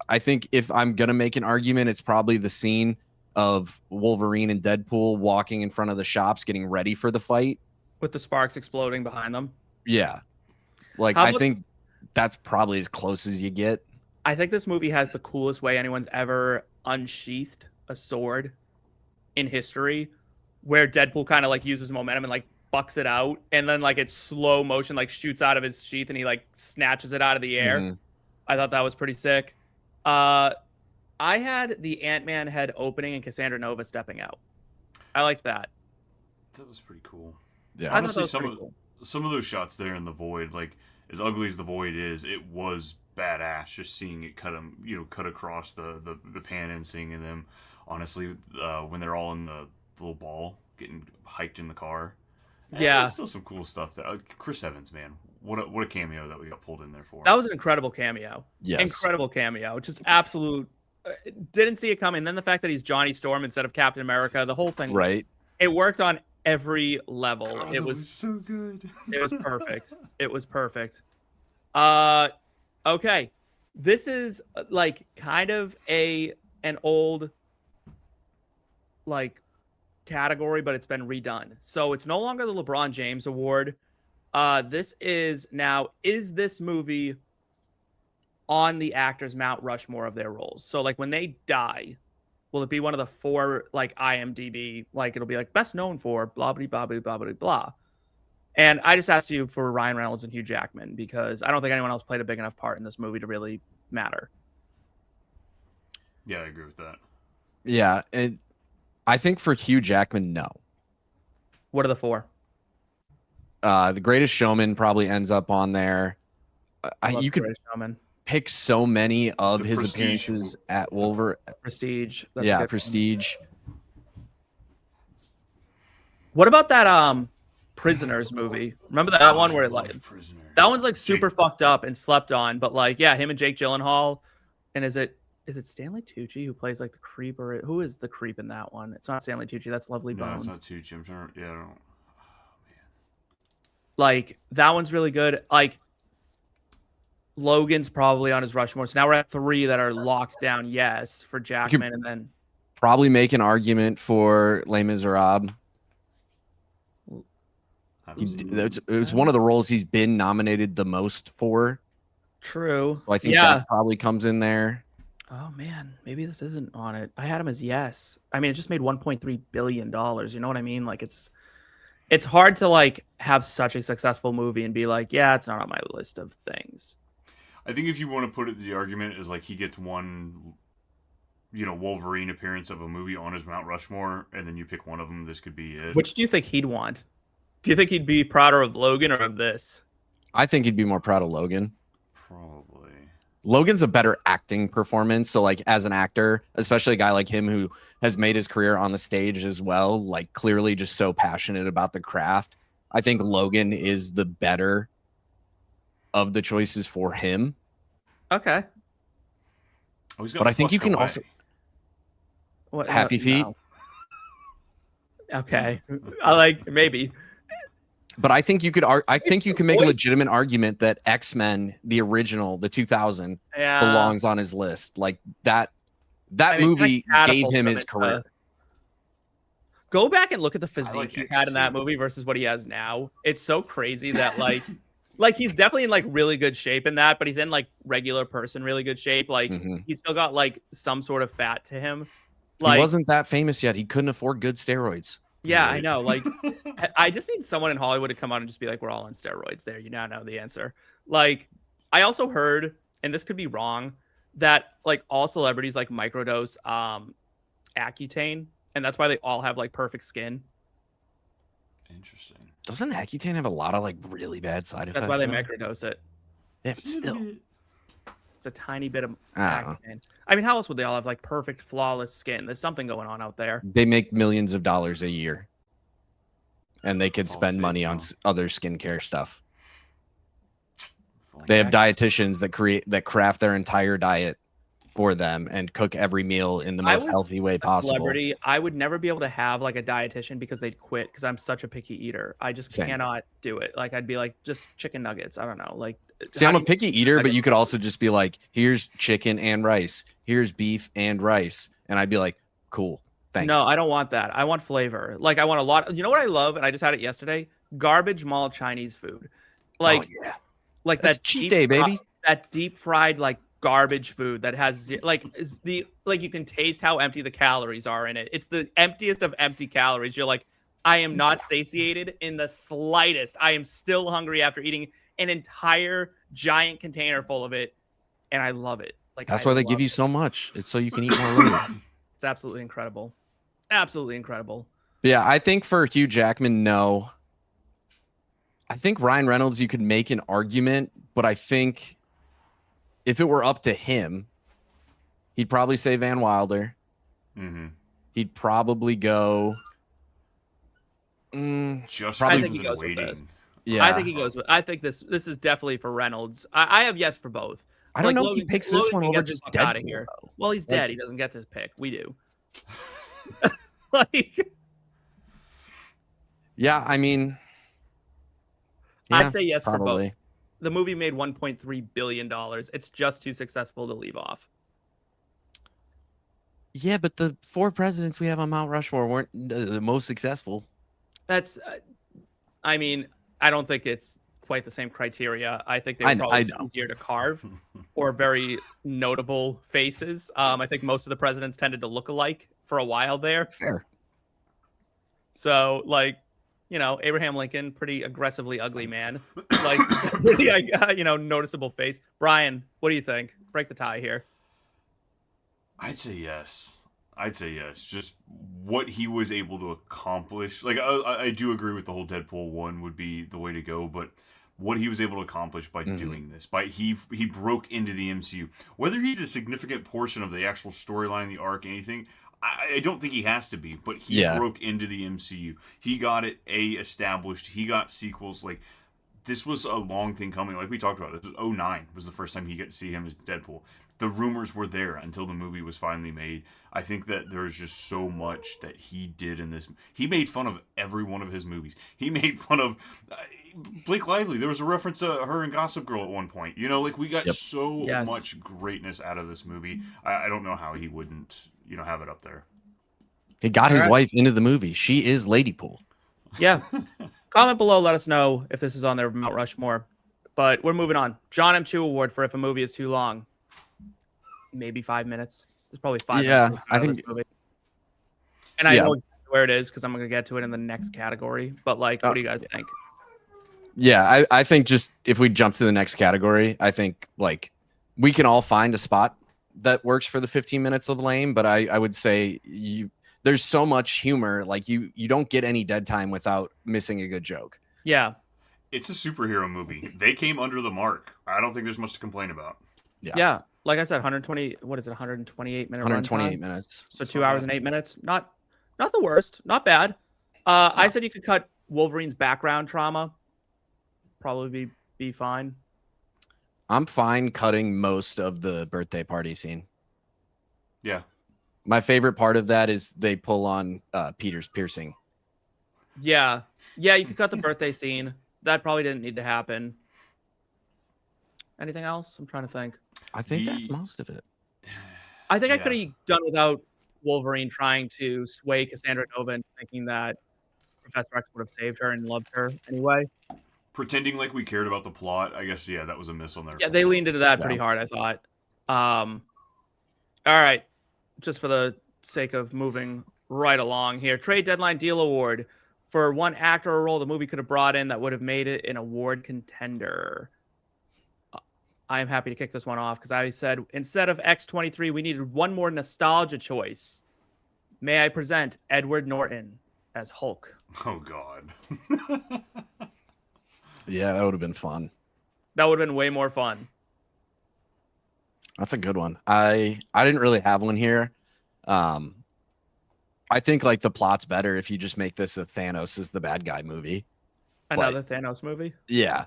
I think if I'm gonna make an argument, it's probably the scene of Wolverine and Deadpool walking in front of the shops getting ready for the fight with the sparks exploding behind them. Yeah, like I think that's probably as close as you get. I think this movie has the coolest way anyone's ever unsheathed a sword in history, where Deadpool kind of like uses momentum and like bucks it out, and then like it's slow motion, like shoots out of his sheath and he like snatches it out of the air. Mm-hmm. I thought that was pretty sick. I had the Ant-Man head opening and Cassandra Nova stepping out. I liked that. That was pretty cool. Yeah, honestly, some of those shots there in the void, like as ugly as the void is, it was badass just seeing it cut across the pan and seeing them. Honestly, when they're all in the little ball getting hiked in the car, there's still some cool stuff there. Chris Evans, man, what a cameo that we got pulled in there for. That was an incredible cameo. Yes, incredible cameo. Just absolute. Didn't see it coming. And then the fact that he's Johnny Storm instead of Captain America, the whole thing. Right. It worked on every level. God, it was so good. It was perfect. It was perfect. Okay. This is like kind of an old like category, but it's been redone. So it's no longer the LeBron James Award. This is now, is this movie on the actors' Mount Rushmore of their roles? So like when they die, will it be one of the 4 like IMDb, like it'll be like best known for blah blah blah blah blah blah blah. And I just asked you for Ryan Reynolds and Hugh Jackman because I don't think anyone else played a big enough part in this movie to really matter. Yeah, I agree with that. Yeah, and I think for Hugh Jackman, no. What are the 4? The Greatest Showman probably ends up on there. You could pick so many of his appearances at Prestige. That's Prestige. What about that Prisoners movie? Remember that one where like that one's like super fucked up and slept on, but like him and Jake Gyllenhaal, and is it Stanley Tucci who plays like the creep, or who is the creep in that one? It's not Stanley Tucci. That's Lovely Bones. No, it's not Tucci. I'm trying to, I don't. Oh, man. Like that one's really good. Like Logan's probably on his Rushmore. So now we're at 3 that are locked down. Yes, for Jackman, and then probably make an argument for Les Miserables. It was one of the roles he's been nominated the most for. True. So I think that probably comes in there. Oh man, maybe this isn't on it. I had him as yes. I mean, it just made $1.3 billion. You know what I mean? Like it's hard to like have such a successful movie and be like, yeah, it's not on my list of things. I think if you want to put it, the argument is like he gets one, Wolverine appearance of a movie on his Mount Rushmore, and then you pick one of them. This could be it. Which do you think he'd want? Do you think he'd be prouder of Logan or of this? I think he'd be more proud of Logan. Probably. Logan's a better acting performance. So like as an actor, especially a guy like him who has made his career on the stage as well, like clearly just so passionate about the craft. I think Logan is the better of the choices for him. Okay. But I think you can also Happy Feet. No. Okay. I like maybe. But I think you could make a legitimate argument that X-Men, the original, the 2000, belongs on his list. Like that movie gave him his career. Go back and look at the I like physique he had in that X2. movie versus what he has now. It's so crazy that like he's definitely in like really good shape in that, but he's in like regular person really good shape. Like Mhm. he's still got like some sort of fat to him. He Like wasn't that famous yet. He couldn't afford good steroids. yeah, I Right. know. Like I just need someone in Hollywood to come out and just be like, we're all on steroids. There, you now know the answer. Like I also heard, and this could be wrong, that like all celebrities like microdose Accutane, and that's why they all have like perfect skin. Interesting. Doesn't Accutane have a lot of like really bad side effects? That's why they though? microdose it. Yeah, but still. It's a tiny bit of I don't know. Accutane. I mean, how else would they all have like perfect, flawless skin? There's something going on out there. They make millions of dollars a year, and they could It's all spend fake, money on huh? other skincare stuff. Full They have Okay. dietitians that craft their entire diet for them and cook every meal in the I most was healthy way a possible. celebrity, I would never be able to have like a dietitian because they'd quit because I'm such a picky eater. I just Same. cannot do it. Like I'd be like, just chicken nuggets. I don't know. Like See, how I'm do a you- picky eater, but nuggets? you could also just be like, here's chicken and rice, here's beef and rice. And I'd be like, cool, thanks. No, I don't want that. I want flavor. Like I want a lot. You know what I love, and I just had it yesterday. Garbage mall Chinese food, like oh, yeah. like That's that cheat deep day, fri- baby. that deep fried like garbage food that has like is the like you can taste how empty the calories are in it. It's the emptiest of empty calories. You're like, I am not satiated in the slightest. I am still hungry after eating an entire giant container full of it, and I love it. Like That's I why they love give you it. so much. It's so you can eat more later. It's absolutely incredible. Absolutely incredible. But yeah, I think for Hugh Jackman, no. I think Ryan Reynolds, you could make an argument, but I think if it were up to him, he'd probably say Van Wilder. Mm-hmm. He'd probably go. Just I because think he of goes with this. waiting. Yeah, I think he goes with. I think this is definitely for Reynolds. I have yes for both. I don't Like, know if he Logan- picks this Logan one can over get the just fuck outta Deadpool. here. Though. Well, he's Like- dead. He doesn't get this pick. We do. Like, Yeah, I mean, I'd say yes for probably. both. The movie made $1.3 billion. It's just too successful to leave off. Yeah, but the 4 presidents we have on Mount Rushmore weren't the most successful. That's. I mean, I don't think it's quite the same criteria. I think they were I probably know. easier to carve or very notable faces. I think most of the presidents tended to look alike for a while there. Fair. So, like, you know, Abraham Lincoln, pretty aggressively ugly man, like, pretty, noticeable face. Brian, what do you think? Break the tie here. I'd say yes. Just what he was able to accomplish. Like, I do agree with the whole Deadpool 1 would be the way to go, but what he was able to accomplish by doing this, he broke into the MCU. Whether he's a significant portion of the actual storyline, the arc, anything, I don't think he has to be, but he broke into the MCU. He got it established. He got sequels. Like, this was a long thing coming. Like we talked about, this was 2009 was the first time he got to see him as Deadpool. The rumors were there until the movie was finally made. I think that there's just so much that he did in this. He made fun of every one of his movies. He made fun of Blake Lively. There was a reference to her in Gossip Girl at one point. You know, like, we got so much greatness out of this movie. I don't know how he wouldn't, have it up there. He got his wife into the movie. She is Ladypool. Yeah. Comment below. Let us know if this is on their Mount Rushmore. But we're moving on. John M2 Award for if a movie is too long. Maybe 5 minutes. There's probably 5 minutes. Yeah, I think. This movie. And I know exactly where it is because I'm going to get to it in the next category. But, like, what do you guys think? Yeah, I think just if we jump to the next category, I think, like, we can all find a spot that works for the 15 minutes of lame, but I would say there's so much humor. Like, you don't get any dead time without missing a good joke. Yeah. It's a superhero movie. They came under the mark. I don't think there's much to complain about. Yeah. Like I said, 128 minute 128 runtime? minutes. So 2 hours and 8 minutes. Not the worst. Not bad. I said you could cut Wolverine's background trauma. Probably be fine. I'm fine cutting most of the birthday party scene. Yeah. My favorite part of that is they pull on Peter's piercing. Yeah. Yeah, you could cut the birthday scene. That probably didn't need to happen. Anything else? I'm trying to think. I think that's most of it. I think I could have done without Wolverine trying to sway Cassandra Nova into thinking that Professor X would have saved her and loved her anyway. Pretending like we cared about the plot, I guess, yeah, that was a miss on their Yeah, part. they leaned into that Yeah. pretty hard, I thought. All right, just for the sake of moving right along here, trade deadline deal award for one actor or role the movie could have brought in that would have made it an award contender. I am happy to kick this one off because I said instead of X-23, we needed one more nostalgia choice. May I present Edward Norton as Hulk? Oh, God. Yeah, that would have been fun. That would have been way more fun. That's a good one. I didn't really have one here. I think like the plot's better if you just make this a Thanos is the bad guy movie. Another Thanos movie? Yeah.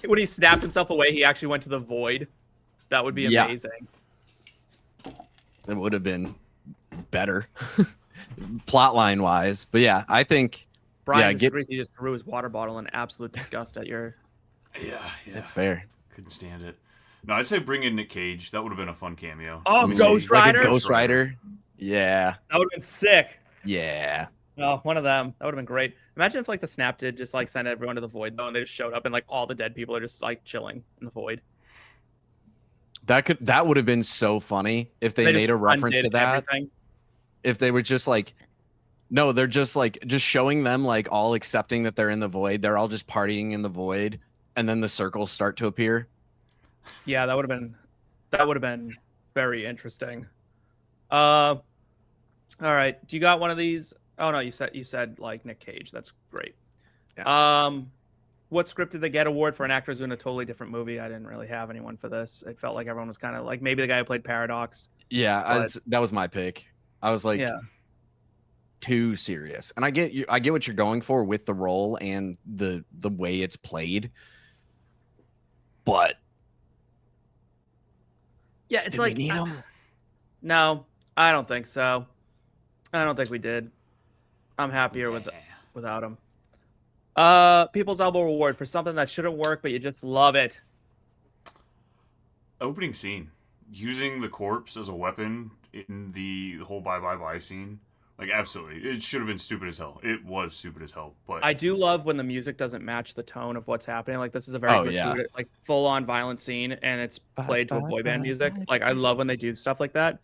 When he snapped himself away, he actually went to the void. That would be amazing. It would have been better plotline wise. But yeah, I think Brian disagrees. He just threw his water bottle in absolute disgust at your... Yeah. It's fair. Couldn't stand it. No, I'd say bring in Nick Cage. That would have been a fun cameo. Oh, Ghost Rider? Like a Ghost Rider. Yeah. That would have been sick. Yeah. Oh, one of them. That would have been great. Imagine if like the Snap did just like send everyone to the void though, and they just showed up and like all the dead people are just like chilling in the void. That would have been so funny if they made a reference to that. Everything. If they were just like, no, they're just like just showing them like all accepting that they're in the void. They're all just partying in the void, and then the circles start to appear. Yeah, that would have been very interesting. All right. Do you got one of these? Oh no, you said like Nick Cage. That's great. Yeah. What script did they get award for an actor who's in a totally different movie? I didn't really have anyone for this. It felt like everyone was kind of like maybe the guy who played Paradox. Yeah, that was my pick. I was like, too serious, and I get what you're going for with the role and the way it's played, but yeah, it's like no, I don't think so. I don't think we did. I'm happier without him. People's Elbow Award for something that shouldn't work, but you just love it. Opening scene. Using the corpse as a weapon in the whole bye scene. Like, absolutely. It should have been stupid as hell. It was stupid as hell. But I do love when the music doesn't match the tone of what's happening. Like, this is a very gratuitous, like full-on violent scene, and it's played to a boy band music. Like, I love when they do stuff like that.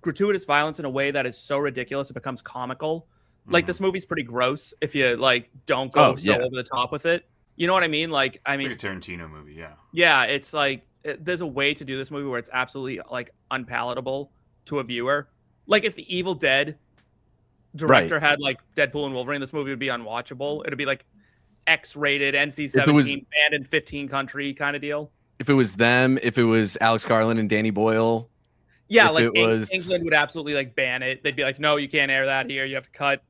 Gratuitous violence in a way that is so ridiculous it becomes comical. Like, this movie's pretty gross if you like don't go over the top with it. You know what I mean? Like, I mean, like a Tarantino movie, yeah. Yeah, it's like there's a way to do this movie where it's absolutely like unpalatable to a viewer. Like if the Evil Dead director had like Deadpool and Wolverine, this movie would be unwatchable. It'd be like X-rated, NC-17, banned in 15 country kind of deal. If it was them, if it was Alex Garland and Danny Boyle. Yeah, like England would absolutely like ban it. They'd be like, no, you can't air that here. You have to cut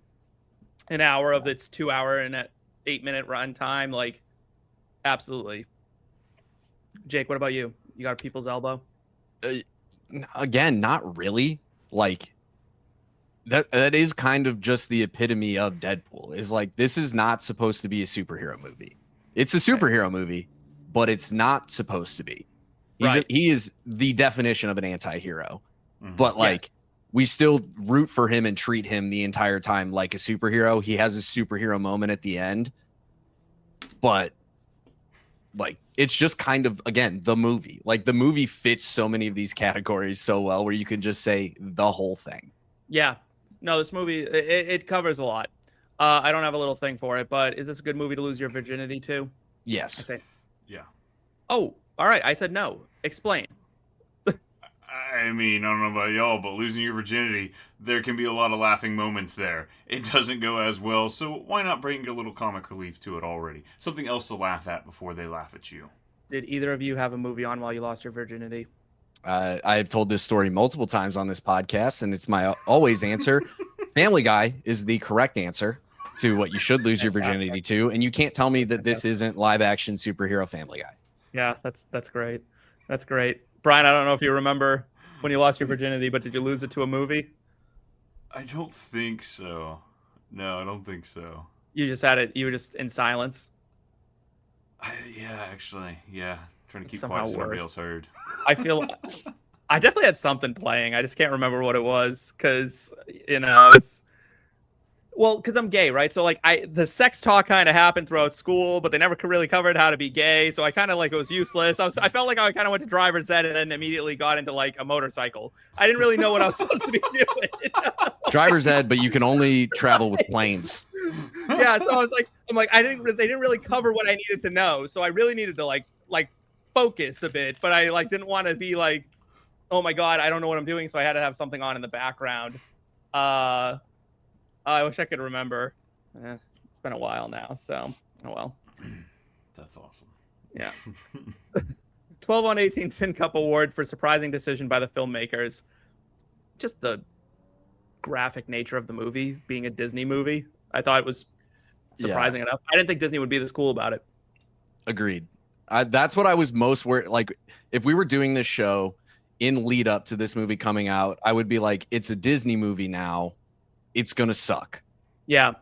an hour of its 2 hour and 8 minute run time. Like, absolutely. Jake, what about you? You got a People's Elbow? Again, not really. Like that is kind of just the epitome of Deadpool. Is like this is not supposed to be a superhero movie. It's a superhero movie, but it's not supposed to be. He is the definition of an anti-hero. But like we still root for him and treat him the entire time like a superhero. He has a superhero moment at the end. But like it's just kind of again the movie. Like the movie fits so many of these categories so well where you can just say the whole thing. Yeah. No, this movie it covers a lot. I don't have a little thing for it, but is this a good movie to lose your virginity to? Yes. I say, yeah. Oh, all right. I said no. Explain. I mean, I don't know about y'all, but losing your virginity, there can be a lot of laughing moments there. It doesn't go as well, so why not bring a little comic relief to it already? Something else to laugh at before they laugh at you. Did either of you have a movie on while you lost your virginity? I've told this story multiple times on this podcast, and it's my always answer. Family Guy is the correct answer to what you should lose your virginity to, and you can't tell me that this isn't live action superhero Family Guy. Yeah, that's great. That's great. Brian, I don't know if you remember when you lost your virginity, but did you lose it to a movie? I don't think so. No, I don't think so. You just had it. You were just in silence. Yeah, actually, yeah. Trying to keep Somehow quiet so nobody worse. else heard. I feel I definitely had something playing. I just can't remember what it was because it's because I'm gay, right? So like the sex talk kind of happened throughout school, but they never really covered how to be gay. So I kind of like it was useless. I felt like I kind of went to driver's ed and then immediately got into like a motorcycle. I didn't really know what I was supposed to be doing. Driver's ed, but you can only travel with planes. Yeah, so I'm like they didn't really cover what I needed to know. So I really needed to like focus a bit, but I like didn't want to be like, oh my god, I don't know what I'm doing. So I had to have something on in the background. I wish I could remember. It's been a while now, so oh well. That's awesome. Yeah. 12 on 18 Tin Cup Award for surprising decision by the filmmakers. Just the graphic nature of the movie, being a Disney movie. I thought it was surprising enough. I didn't think Disney would be this cool about it. Agreed. That's what I was most worried. Like, if we were doing this show in lead up to this movie coming out, I would be like, it's a Disney movie now. It's going to suck. Yeah.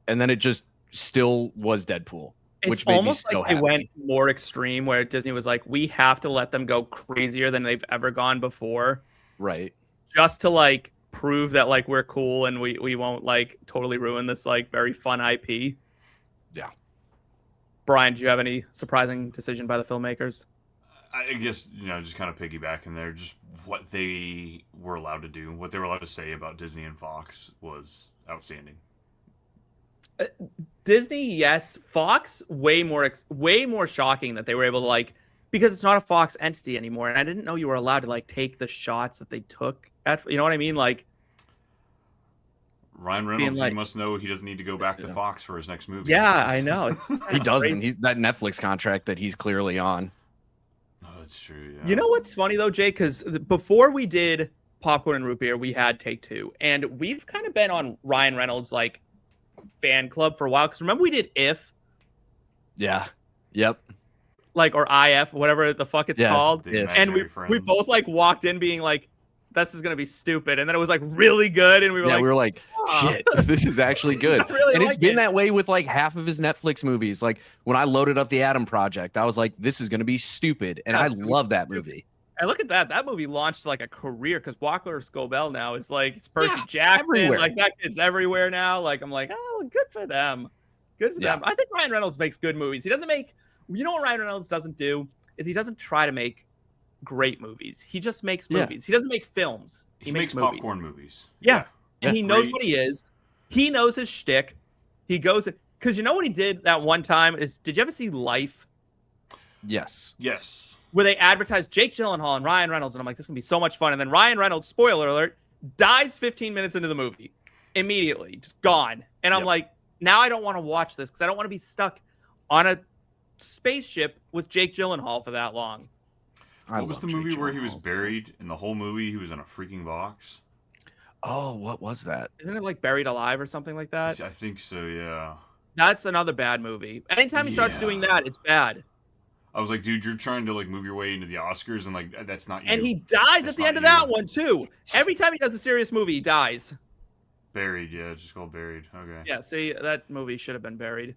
And then it just still was Deadpool, which made me so happy. They went more extreme where Disney was like, we have to let them go crazier than they've ever gone before. Right. Just to like prove that like we're cool and we won't like totally ruin this like very fun IP. Yeah. Brian, do you have any surprising decision by the filmmakers? I guess, just kind of piggybacking there, just what they were allowed to do, what they were allowed to say about Disney and Fox was outstanding. Disney, yes. Fox, way more shocking that they were able to like, because it's not a Fox entity anymore, and I didn't know you were allowed to like take the shots that they took at, you know what I mean? Like Ryan Reynolds, he must know he doesn't need to go back to Fox for his next movie. Yeah, I know. He doesn't. He's that Netflix contract that he's clearly on. Oh, that's true. Yeah. You know what's funny though, Jay? Because before we did Popcorn and Root Beer, we had Take Two, and we've kind of been on Ryan Reynolds like fan club for a while. Because remember we did If? Yeah. Yep. Like, or IF, whatever the fuck it's called. And we both like walked in being like, this is gonna be stupid, and then it was like really good, and we were like, shit, this is actually good. Really, and it's been that way with like half of his Netflix movies. Like when I loaded up the Adam Project, I was like, this is gonna be stupid, and I love that movie. And look at that. That movie launched like a career because Walker Scobell now is like, it's Percy Jackson. Everywhere. Like that kid's everywhere now. Like, I'm like, oh, good for them. Good for them. I think Ryan Reynolds makes good movies. He doesn't make, you know what Ryan Reynolds doesn't do? Is he doesn't try to make great movies. He just makes movies. He doesn't make films. He makes movies. Popcorn movies. Yeah. And he knows what he is. He knows his shtick. He goes, because you know what he did that one time is, did you ever see Life? Yes. Yes. Where they advertised Jake Gyllenhaal and Ryan Reynolds, and I'm like, this is gonna be so much fun. And then Ryan Reynolds, spoiler alert, dies 15 minutes into the movie, immediately, just gone. And I'm like, now I don't want to watch this because I don't want to be stuck on a spaceship with Jake Gyllenhaal for that long. What was the movie where he was buried? In the whole movie, he was in a freaking box. Oh, what was that? Isn't it like Buried Alive or something like that? I think so. Yeah. That's another bad movie. Anytime he starts doing that, it's bad. I was like, dude, you're trying to like move your way into the Oscars, and like that's not you. And he dies at the end of that one too. Every time he does a serious movie, he dies. Buried, yeah, it's just called Buried. Okay. Yeah, see, that movie should have been buried.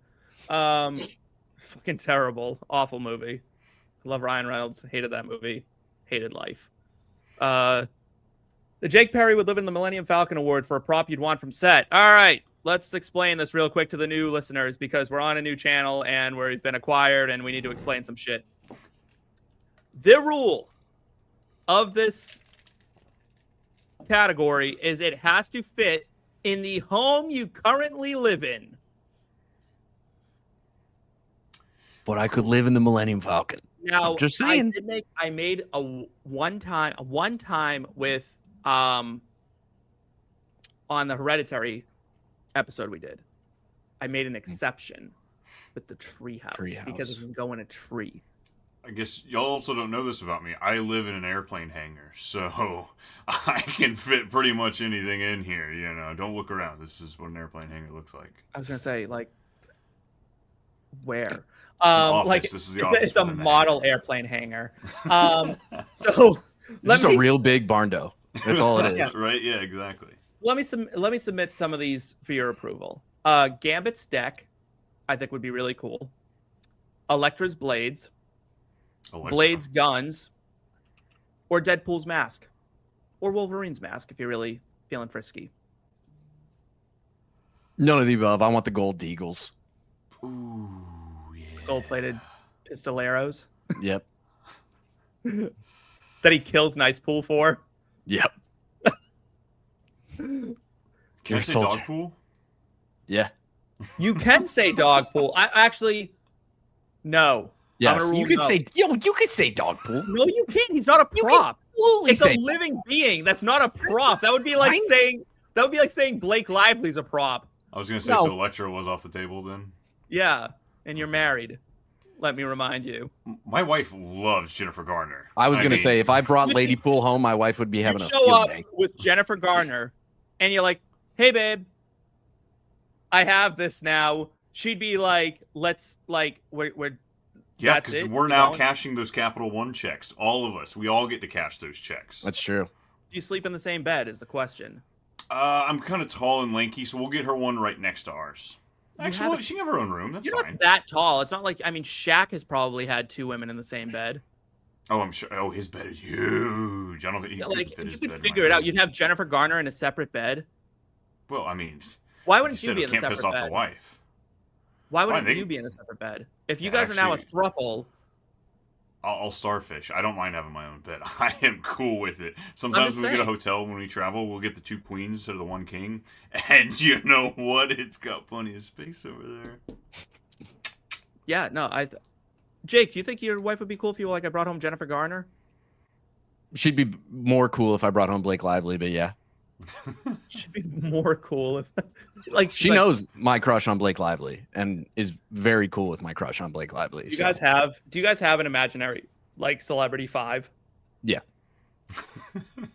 Fucking terrible, awful movie. I love Ryan Reynolds. Hated that movie. Hated Life. The Jake Perry would live in the Millennium Falcon Award for a prop you'd want from set. All right. Let's explain this real quick to the new listeners because we're on a new channel and we've been acquired and we need to explain some shit. The rule of this category is it has to fit in the home you currently live in. But I could live in the Millennium Falcon. Now, I'm just saying. I made a one time with on the Hereditary episode we did, I made an exception with the treehouse because it can go in a tree. I guess y'all also don't know this about me. I live in an airplane hangar, so I can fit pretty much anything in here. Don't look around. This is what an airplane hangar looks like. I was gonna say, like, where? This is the office. It's a model airplane hangar. So just a real big barn door. That's all it is. Right? Yeah, exactly. Let me submit some of these for your approval. Gambit's deck, I think would be really cool. Elektra's blades, Blade's guns, or Deadpool's mask, or Wolverine's mask if you're really feeling frisky. None of the above. I want the gold Deagles. Ooh, yeah. Gold-plated pistoleros Yep. that he kills Nice Pool for. Yep. Can You're I a say soldier. dog pool? Yeah. You can say dog pool. I actually, no. Yes. rule You could no. say you could say dog pool. No, you can't. He's not a You can prop. absolutely It's say a living being. That's not a prop. That would be like Fine. saying Blake Lively's a prop. I was gonna say No. so. Electra was off the table then. Yeah, and you're married. Let me remind you. My wife loves Jennifer Garner. I was gonna mean, say if I brought Lady Pool home, my wife would be having You a show field up day. with Jennifer Garner, and you're like, "Hey, babe, I have this now." She'd be like, "Let's like we're yeah, that's because it? we're You now don't- cashing those Capital One checks. All of us, we all get to cash those checks. That's true. Do you sleep in the same bed?" Is the question. I'm kind of tall and lanky, so we'll get her one right next to ours. You Actually, have well, a- she can have her own room. That's You're fine. not that tall. It's not like Shaq has probably had 2 women in the same bed. Oh, I'm sure. Oh, his bed is huge. I don't think he Yeah, could like fit if his you bed could in figure my it out, room. you'd have Jennifer Garner in a separate bed. Well, I mean, Why you wouldn't you said be it in a can't piss separate off the bed? wife. Why Fine, wouldn't they- you be in a separate bed? If you Yeah, guys are now a actually- throuple, I'll starfish. I don't mind having my own bed. I am cool with it. Sometimes just when we get a saying. hotel when we travel, we'll get the 2 queens instead of the 1 king. And you know what? It's got plenty of space over there. yeah, no, Jake, do you think your wife would be cool if you I brought home Jennifer Garner? She'd be more cool if I brought home Blake Lively, but yeah. She'd be more cool if like She knows my crush on Blake Lively and is very cool with my crush on Blake Lively. Do you guys have an imaginary like celebrity 5? Yeah.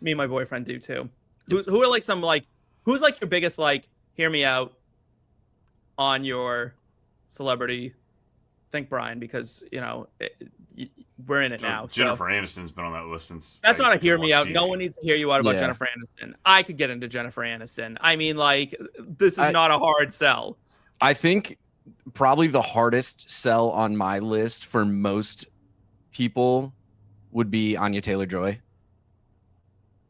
Me and my boyfriend do too. Who are like some like who's like your biggest like hear me out on your celebrity? Think Brian because we're in it now. so- Jennifer Aniston's been on that list since. That's I not a hear watched me out. TV. No one needs to hear you out about Yeah. Jennifer Aniston. I could get into Jennifer Aniston. I mean, like, this is not a hard sell. I think probably the hardest sell on my list for most people would be Anya Taylor-Joy.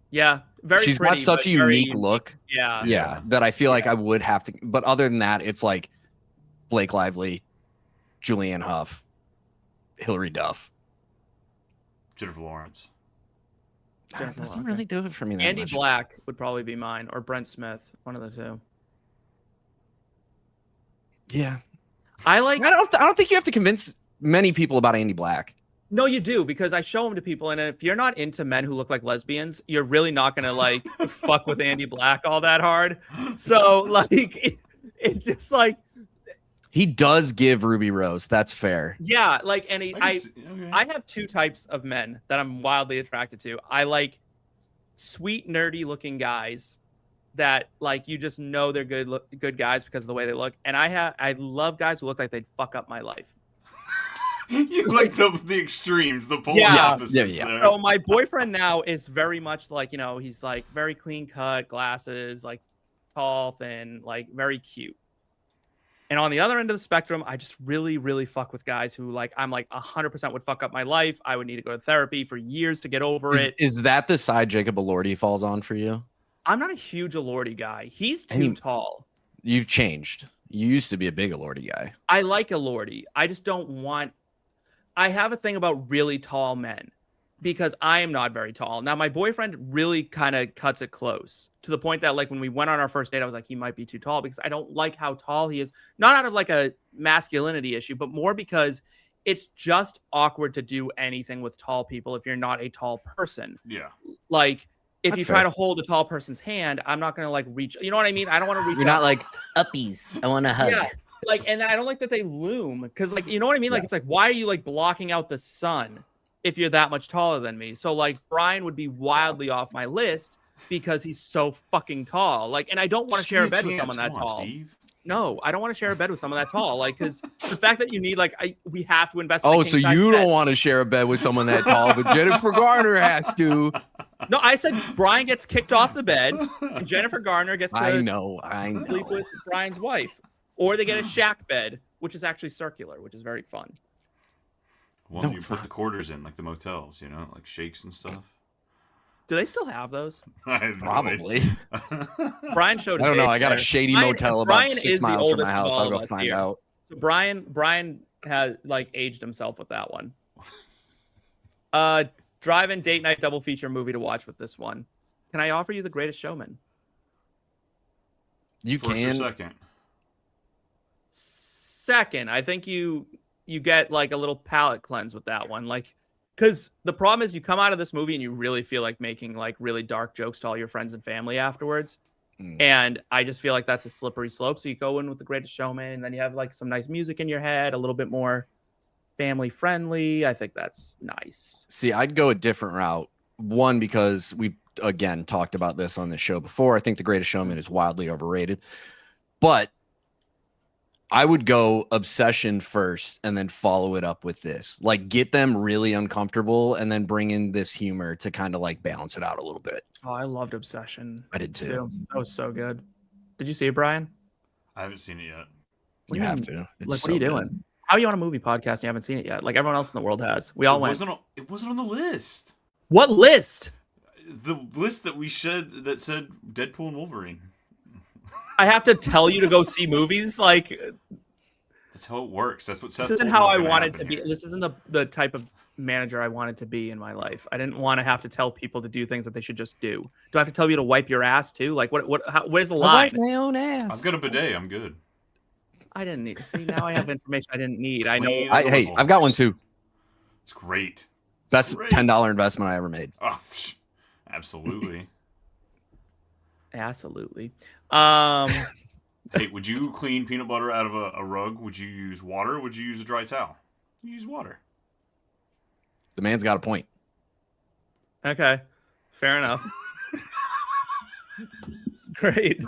Yeah, very. She's pretty, got such but a very unique look. Yeah. Yeah, that I feel like I would have to. But other than that, it's like Blake Lively, Julianne Hough, Hilary Duff. Jennifer Lawrence. Jennifer Doesn't Lawrence. really do it for me that Andy much. Black would probably be mine, or Brent Smith, one of the two. Yeah, I like. I don't think you have to convince many people about Andy Black. No, you do because I show them to people, and if you're not into men who look like lesbians, you're really not gonna like fuck with Andy Black all that hard. So like, it's just like. He does give Ruby Rose. That's fair. Yeah, like, and can see- okay. I have 2 types of men that I'm wildly attracted to. I like sweet, nerdy looking guys that like you just know they're good guys because of the way they look. And I love guys who look like they'd fuck up my life. You like the extremes, the polar Yeah. opposites Yeah. there. So my boyfriend now is very much like, he's like very clean cut, glasses, like tall, thin, like very cute. And on the other end of the spectrum, I just really, really fuck with guys who like, I'm like 100% would fuck up my life. I would need to go to therapy for years to get over it. Is that the side Jacob Elordi falls on for you? I'm not a huge Elordi guy. He's too I mean- tall. You've changed. You used to be a big Elordi guy. I like Elordi. I just don't want. I have a thing about really tall men because I am not very tall. Now, my boyfriend really kind of cuts it close to the point that, like, when we went on our first date, I was like, he might be too tall because I don't like how tall he is. Not out of like a masculinity issue, but more because it's just awkward to do anything with tall people if you're not a tall person. Yeah. Like, if That's you fair. try to hold a tall person's hand, I'm not going to like reach. You know what I mean? I don't want to reach. You're out. not like uppies. I want to hug. Yeah, like, and I don't like that they loom because, like, you know what I mean? Like, Yeah. it's like, why are you like blocking out the sun if you're that much taller than me? So, like, Brian would be wildly off my list because he's so fucking tall. Like, and I don't want to Just share a give me bed with chance. someone that Come on, tall. Steve. No, I don't want to share a bed with someone that tall. Like, because the fact that you need, like, we have to invest. In Oh, a so king-size you bed. don't want to share a bed with someone that tall, but Jennifer Garner has to. No, I said Brian gets kicked off the bed, and Jennifer Garner gets to I know. sleep with Brian's wife, or they get a shack bed, which is actually circular, which is very fun. Well, No, you it's put not. the quarters in, like the motels, like shakes and stuff. Do they still have those? I have no Probably. idea. Brian showed I his don't know. age I got a there. shady Brian- motel about Brian 6 is the miles from my oldest of house. all I'll of go us find here. out. So Brian has like aged himself with that one. Drive-in date night double feature movie to watch with this one. Can I offer you The Greatest Showman? You First can. or second? Second, I think you get like a little palate cleanse with that one, like because the problem is you come out of this movie and you really feel like making like really dark jokes to all your friends and family afterwards. And I just feel like that's a slippery slope. So you go in with The Greatest Showman, and then you have like some nice music in your head, a little bit more family friendly. I think that's nice. See, I'd go a different route. One, because we've again talked about this on the show before. I think The Greatest Showman is wildly overrated, but I would go Obsession first and then follow it up with this. Like, get them really uncomfortable and then bring in this humor to kind of like balance it out a little bit. Oh, I loved Obsession. I did too. That was so good. Did you see it, Brian? I haven't seen it yet. What do You you have mean? to. It's Like, so what are you good. doing? How are you on a movie podcast and you haven't seen it yet? Like everyone else in the world has. We all went. It wasn't on the list. What list? The list that we said that said Deadpool and Wolverine. I have to tell you to go see movies. Like That's how it works. That's what Seth this isn't told me how was I gonna wanted to happen be. here. This isn't the type of manager I wanted to be in my life. I didn't want to have to tell people to do things that they should just do. Do I have to tell you to wipe your ass too? Like where's the I line? wipe my own ass. I've got a bidet. I'm good. I didn't need. See, now I have information I didn't need. I know. Clean. Hey, I've got one too. It's great. Best Great. $10 investment I ever made. Oh, absolutely. Absolutely. Hey, would you clean peanut butter out of a rug? Would you use water? Would you use a dry towel? You use water. The man's got a point. Okay. Fair enough. Great.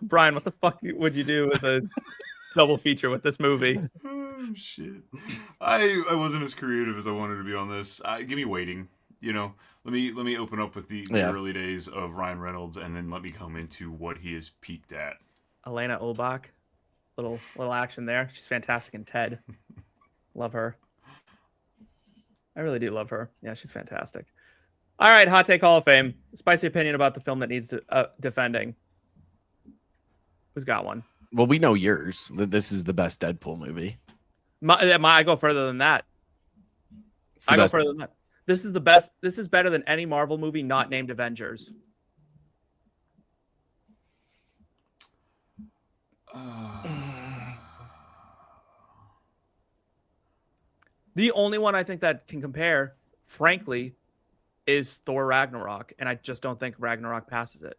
Brian, what the fuck would you do as a double feature with this movie? Oh shit! I wasn't as creative as I wanted to be on this. Give me waiting. You know, let me open up with the early days of Ryan Reynolds, and then let me come into what he has peaked at. Elena Ulbach. Little action there. She's fantastic in Ted. Love her. I really do love her. Yeah, she's fantastic. All right, Hot Take Hall of Fame. Spicy opinion about the film that needs defending. Who's got one? Well, we know yours. This is the best Deadpool movie. I go further than that. I go further than that. This is the best. This is better than any Marvel movie not named Avengers. The only one I think that can compare, frankly, is Thor Ragnarok, and I just don't think Ragnarok passes it.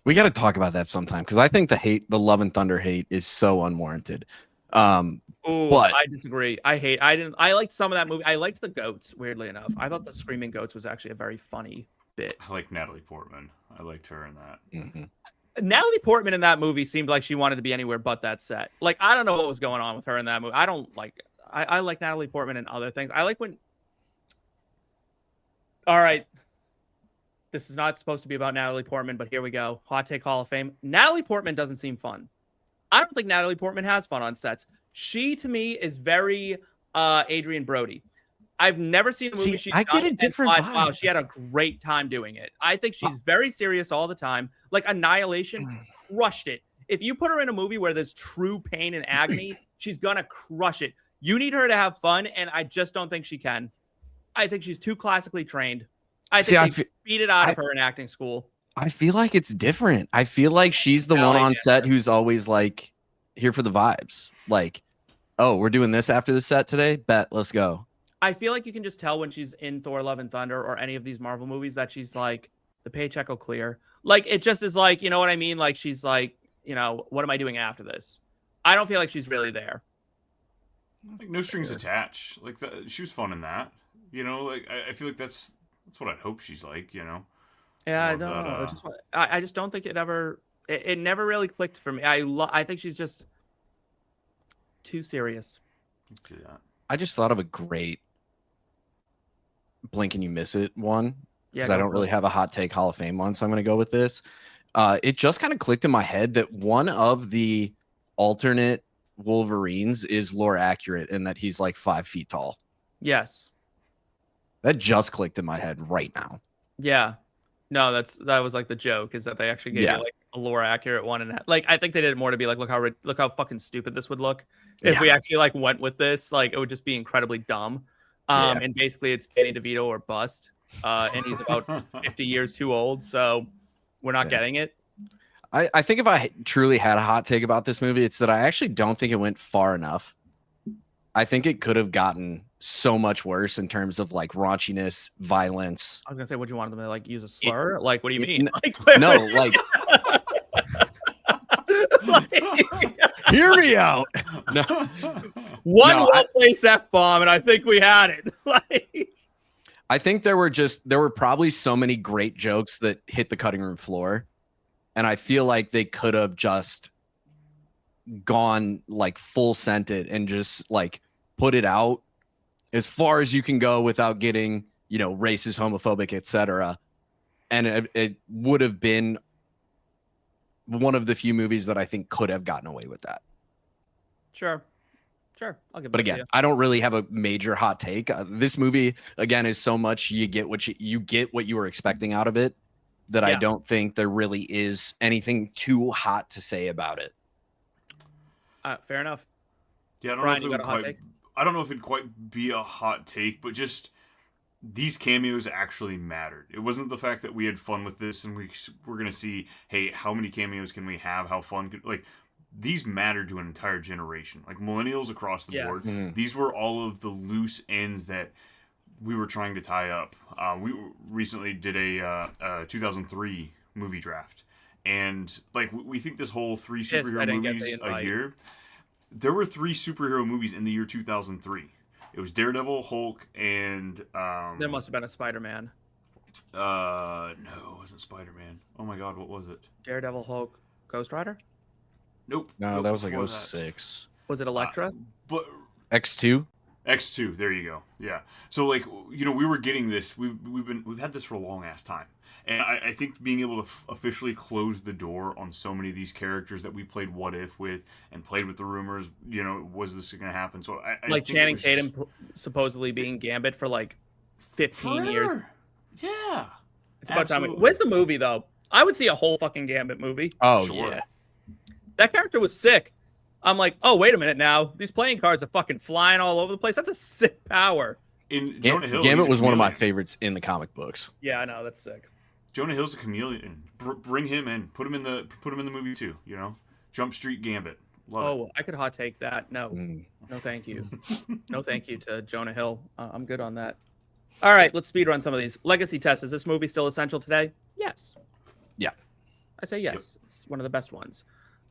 We got to talk about that sometime because I think the Love and Thunder hate is so unwarranted. Oh, but I disagree. I liked some of that movie. I liked the goats, weirdly enough. I thought the screaming goats was actually a very funny bit. I like Natalie Portman. I liked her in that. Mhm. Natalie Portman in that movie seemed like she wanted to be anywhere but that set. Like, I don't know what was going on with her in that movie. I like Natalie Portman and other things. I like when. All right. This is not supposed to be about Natalie Portman, but here we go. Hot Take Hall of Fame. Natalie Portman doesn't seem fun. I don't think Natalie Portman has fun on sets. She, to me, is very Adrian Brody. I've never seen a movie she's I get done a different and thought, wow, vibe. she had a great time doing it. I think she's very serious all the time. Like Annihilation crushed it. If you put her in a movie where there's true pain and agony, she's going to crush it. You need her to have fun, and I just don't think she can. I think she's too classically trained. I think they beat it out of her in acting school. I feel like it's different. I feel like she's the one on set who's always like here for the vibes. Like, oh, we're doing this after the set today? Bet, let's go. I feel like you can just tell when she's in Thor Love and Thunder or any of these Marvel movies that she's like, the paycheck will clear. Like, it just is like, you know what I mean? Like, she's like, you know, what am I doing after this? I don't feel like she's really there. Like No Strings Attached. Like she was fun in that. You know, like I feel like that's what I'd hope she's like. You know. Yeah, I don't know. I just don't think it ever. It never really clicked for me. I think she's just too serious. Let's see that. I just thought of a great blink and you miss it one because I don't really have a hot take Hall of Fame one, so I'm going to go with this. It just kind of clicked in my head that one of the alternate Wolverines is lore accurate in that he's like 5 feet tall. Yes. That just clicked in my head right now. Yeah. No, that was like the joke, is that they actually gave you like a lore accurate one, and like I think they did it more to be like, look how fucking stupid this would look if we actually like went with this. Like it would just be incredibly dumb. And basically it's Danny DeVito or bust. And he's about 50 years too old, so we're not getting it. I think if I truly had a hot take about this movie, it's that I actually don't think it went far enough. I think it could have gotten so much worse in terms of like raunchiness, violence. I was gonna say, would you want them to like use a slur? Like, what do you mean? No, like, hear me out. No, one well-placed F-bomb, and I think we had it. Like, I think there were probably so many great jokes that hit the cutting room floor, and I feel like they could have just gone like full scented and just like put it out as far as you can go without getting, you know, racist, homophobic, etc. And it would have been one of the few movies that I think could have gotten away with that. Sure, I'll give. But again, I don't really have a major hot take. This movie again is so much you get what you were expecting out of it that I don't think there really is anything too hot to say about it. Fair enough. Yeah, Brian, you got a hot take? I don't know if it'd quite be a hot take, but just these cameos actually mattered. It wasn't the fact that we had fun with this and we're going to see, hey, how many cameos can we have? How fun could, like, these mattered to an entire generation. Like, millennials across the board. Mm-hmm. These were all of the loose ends that we were trying to tie up. We recently did a 2003 movie draft. And, like, we think this whole 3 superhero movies a year. There were 3 superhero movies in the year 2003. It was Daredevil, Hulk, and... there must have been a Spider-Man. No, it wasn't Spider-Man. Oh my god, what was it? Daredevil, Hulk, Ghost Rider? Nope. No, that was like 06. Was it Elektra? But X2? X2, there you go. Yeah. So, like, you know, we were getting this. We've had this for a long ass time, and I think being able to officially close the door on so many of these characters that we played What If with and played with the rumors. You know, was this going to happen? So, I like think Channing Tatum supposedly being Gambit for like 15 years. Yeah. It's about time. Where's the movie though? I would see a whole fucking Gambit movie. Oh Sure. yeah. That character was sick. I'm like, oh, wait a minute now. These playing cards are fucking flying all over the place. That's a sick power. In Jonah Hill, Gambit was one of my favorites in the comic books. Yeah, I know. That's sick. Jonah Hill's a chameleon. Bring him in. Put him in the movie too. You know, Jump Street Gambit. Love it. I could hot take that. No, no, thank you. No, thank you to Jonah Hill. I'm good on that. All right, let's speed run some of these. Legacy test. Is this movie still essential today? Yes. Yeah. I say yes. Yep. It's one of the best ones.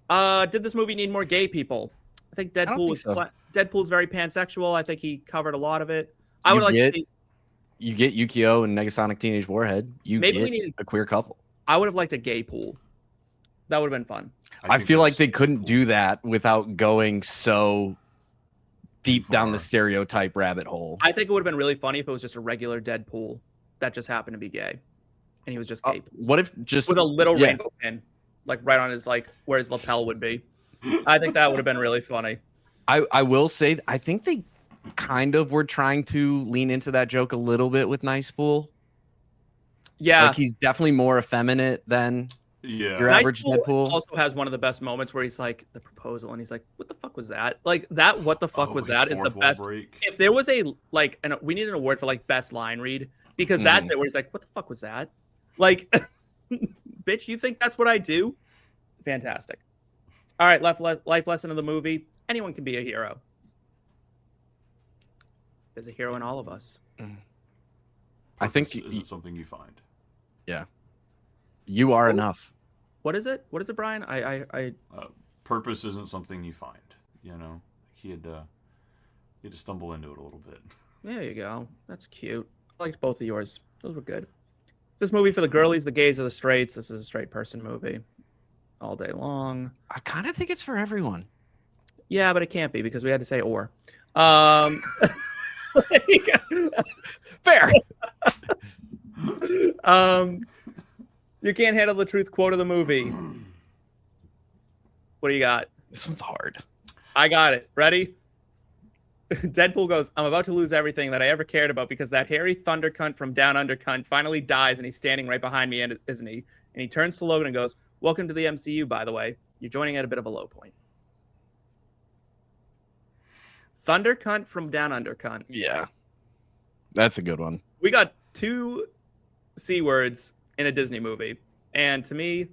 Did this movie need more gay people? I think Deadpool's very pansexual. I think he covered a lot of it. I would like to see... You get Yukio and Negasonic Teenage Warhead. Maybe we needed a queer couple. I would have liked a gay pool. That would have been fun. I feel like they couldn't do that without going so deep down the stereotype rabbit hole. I think it would have been really funny if it was just a regular Deadpool that just happened to be gay. And he was just gay. What if just... with a little rainbow pin, like right on his, like, where his lapel would be. I think that would have been really funny. I will say, I think they kind of were trying to lean into that joke a little bit with Nice Pool. Yeah. Like, he's definitely more effeminate than your average Deadpool. Also has one of the best moments where he's like, the proposal, and he's like, what the fuck was that? Like, that what the fuck was that is the best. If there was a, like, we need an award for, like, best line read, because that's it, where he's like, what the fuck was that? Like, bitch, you think that's what I do? Fantastic. All right, life lesson of the movie. Anyone can be a hero. There's a hero in all of us. I think isn't something you find. Yeah. You are enough. What is it? What is it, Brian? Purpose isn't something you find. You know, he had to stumble into it a little bit. There you go. That's cute. I liked both of yours. Those were good. Is this movie for the girlies, the gays, or the straights? This is a straight person movie. All day long. I kind of think it's for everyone. Yeah, but it can't be because we had to say or. Fair. You can't handle the truth quote of the movie. What do you got? This one's hard. I got it. Ready? Deadpool goes, I'm about to lose everything that I ever cared about because that hairy thunder cunt from Down Under cunt finally dies and he's standing right behind me, isn't he? And he turns to Logan and goes, welcome to the MCU, by the way. You're joining at a bit of a low point. Thunder cunt from Down Under cunt. Yeah. That's a good one. We got 2 C words in a Disney movie. And to me,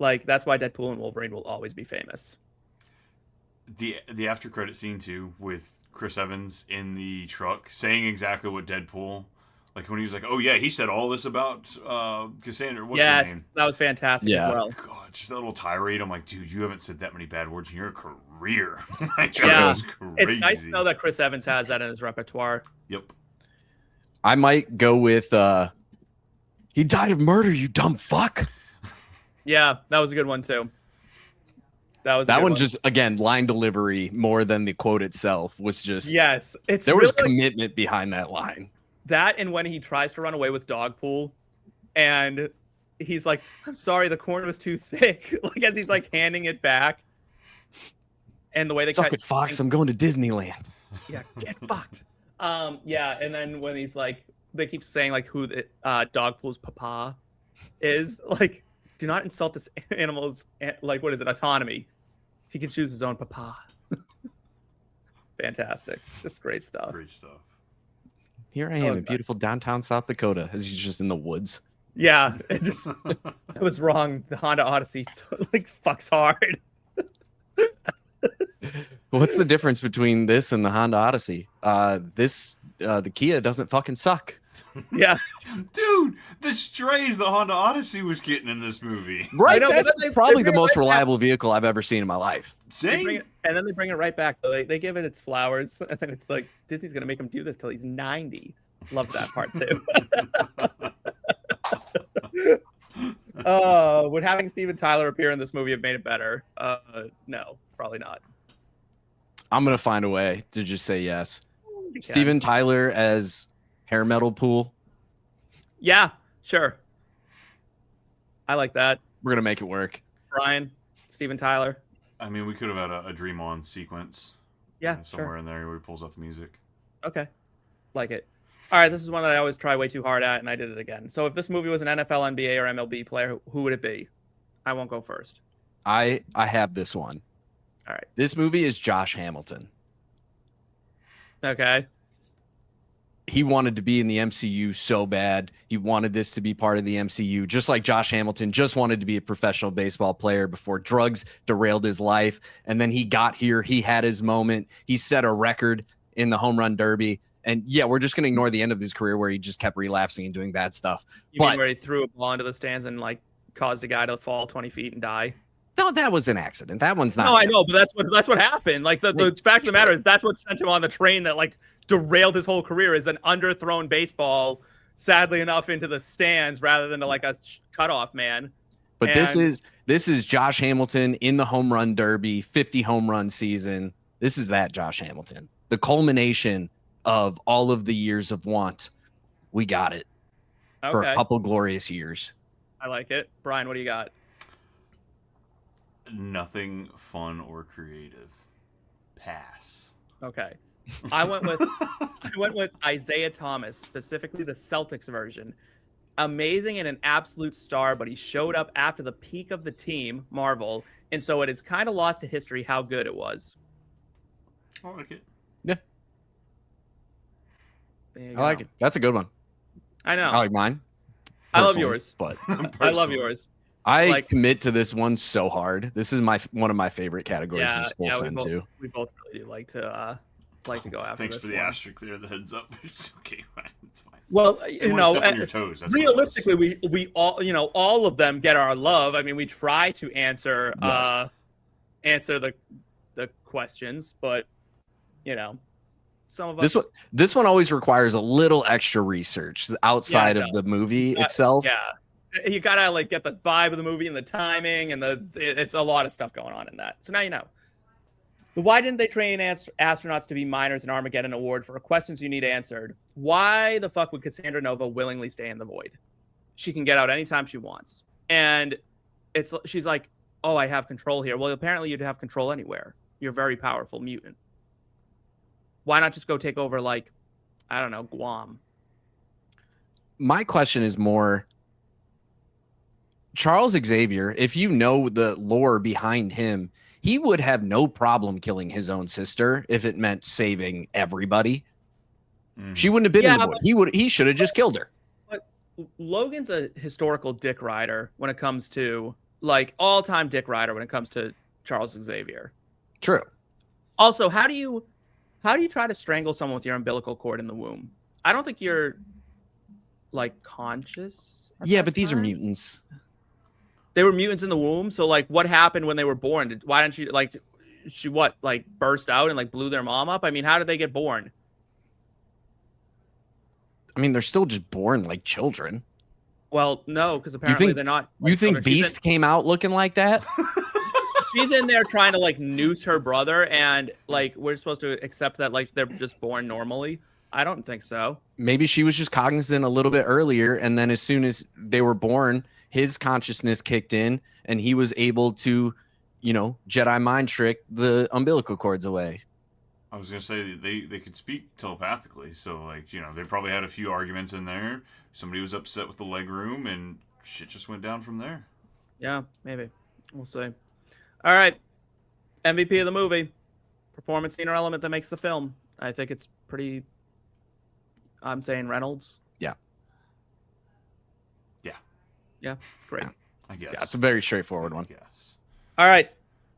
like, that's why Deadpool and Wolverine will always be famous. The after credit scene too, with Chris Evans in the truck saying exactly what Deadpool, like when he was like, "Oh yeah, he said all this about Cassandra." What's her name? That was fantastic as well. God, just that little tirade. I'm like, dude, you haven't said that many bad words in your career. Like, Yeah, that was crazy. It's nice to know that Chris Evans has that in his repertoire. Yep. I might go with he died of murder, you dumb fuck. Yeah, that was a good one too. That one just, again, line delivery more than the quote itself was just. Yes, there was commitment behind that line. That, and when he tries to run away with Dogpool, and he's like, "I'm sorry, the corn was too thick." Like as he's like handing it back, and the way they suck it, Fox. I'm going to Disneyland. Yeah, get fucked. Yeah, and then when he's like, they keep saying like who the Dogpool's papa is. Like, do not insult this animal's, like, what is it, autonomy. He can choose his own papa. Fantastic. Just great stuff. Great stuff. Here I am in beautiful downtown South Dakota as he's just in the woods. Yeah, it just, it was wrong. The Honda Odyssey, like, fucks hard. What's the difference between this and the Honda Odyssey? The Kia doesn't fucking suck. Yeah. Dude, the strays the Honda Odyssey was getting in this movie. Right, know, that's they probably the bring it most right reliable vehicle I've ever seen in my life. Same. And then they bring it right back. They give it its flowers, and then it's like, Disney's going to make him do this till he's 90. Love that part, too. Would having Steven Tyler appear in this movie have made it better? No, probably not. I'm going to find a way to just say yes. Steven Tyler as hair metal pool. Yeah, sure. I like that. We're going to make it work. Brian, Steven Tyler. I mean, we could have had a Dream On sequence. Yeah, somewhere in there where he pulls out the music. Okay. Like it. All right, this is one that I always try way too hard at, and I did it again. So if this movie was an NFL, NBA, or MLB player, who would it be? I won't go first. I have this one. All right. This movie is Josh Hamilton. Okay. He wanted to be in the MCU so bad. He wanted this to be part of the MCU, just like Josh Hamilton just wanted to be a professional baseball player before drugs derailed his life. And then he got here. He had his moment. He set a record in the home run derby. And yeah, we're just going to ignore the end of his career where he just kept relapsing and doing bad stuff. You mean where he threw a ball into the stands and like caused a guy to fall 20 feet and die? No, that was an accident. That one's not. No, I know, but that's what happened. Like the fact of the matter is that's what sent him on the train that like derailed his whole career, is an underthrown baseball, sadly enough, into the stands rather than to like a cutoff man. But this is Josh Hamilton in the home run derby, 50 home run season. This is that Josh Hamilton. The culmination of all of the years of want. We got it for a couple glorious years. I like it. Brian, what do you got? Nothing fun or creative. Pass. Okay. I went with Isaiah Thomas, specifically the Celtics version. Amazing and an absolute star, but he showed up after the peak of the team, Marvel, and so it is kind of lost to history how good it was. I like it. Yeah. I like it. That's a good one. I know. I like mine. I love yours. But I love yours. I commit to this one so hard. This is one of my favorite categories. We both really do like to go after. Thanks this for the one. asterisk there. The heads up. It's okay. It's fine. Well, Step on your toes. That's realistically, we all all of them get our love. I mean, we try to answer the questions, but some of us. This one always requires a little extra research outside of the movie itself. Yeah. You gotta like get the vibe of the movie and the timing and it's a lot of stuff going on in that. So now you know. Why didn't they train astronauts to be miners in Armageddon award for questions you need answered? Why the fuck would Cassandra Nova willingly stay in the void? She can get out anytime she wants. And she's like, oh, I have control here. Well, apparently you'd have control anywhere. You're a very powerful mutant. Why not just go take over, like, I don't know, Guam? My question is more Charles Xavier, if you know the lore behind him, he would have no problem killing his own sister if it meant saving everybody. She wouldn't have been in the board. He should have just killed her. But Logan's a historical dick rider when it comes to, like, all-time dick rider when it comes to Charles Xavier. True. Also, how do you try to strangle someone with your umbilical cord in the womb? I don't think you're, like, conscious. Yeah, but these are mutants. They were mutants in the womb. So, like, what happened when they were born? Why didn't she, like, burst out and, like, blew their mom up? I mean, how did they get born? I mean, they're still just born like children. Well, no, because apparently they're not. You think Beast came out looking like that? She's in there trying to, like, noose her brother, and, like, we're supposed to accept that, like, they're just born normally. I don't think so. Maybe she was just cognizant a little bit earlier, and then as soon as they were born, his consciousness kicked in, and he was able to, Jedi mind trick the umbilical cords away. I was gonna say they could speak telepathically, so, like, they probably had a few arguments in there. Somebody was upset with the leg room, and shit just went down from there. Yeah, maybe. We'll see. All right, MVP of the movie, performance, scene, or element that makes the film. I think it's pretty. I'm saying Reynolds. Yeah. Yeah. Great. I guess. Yeah, it's a very straightforward one. Yes. All right.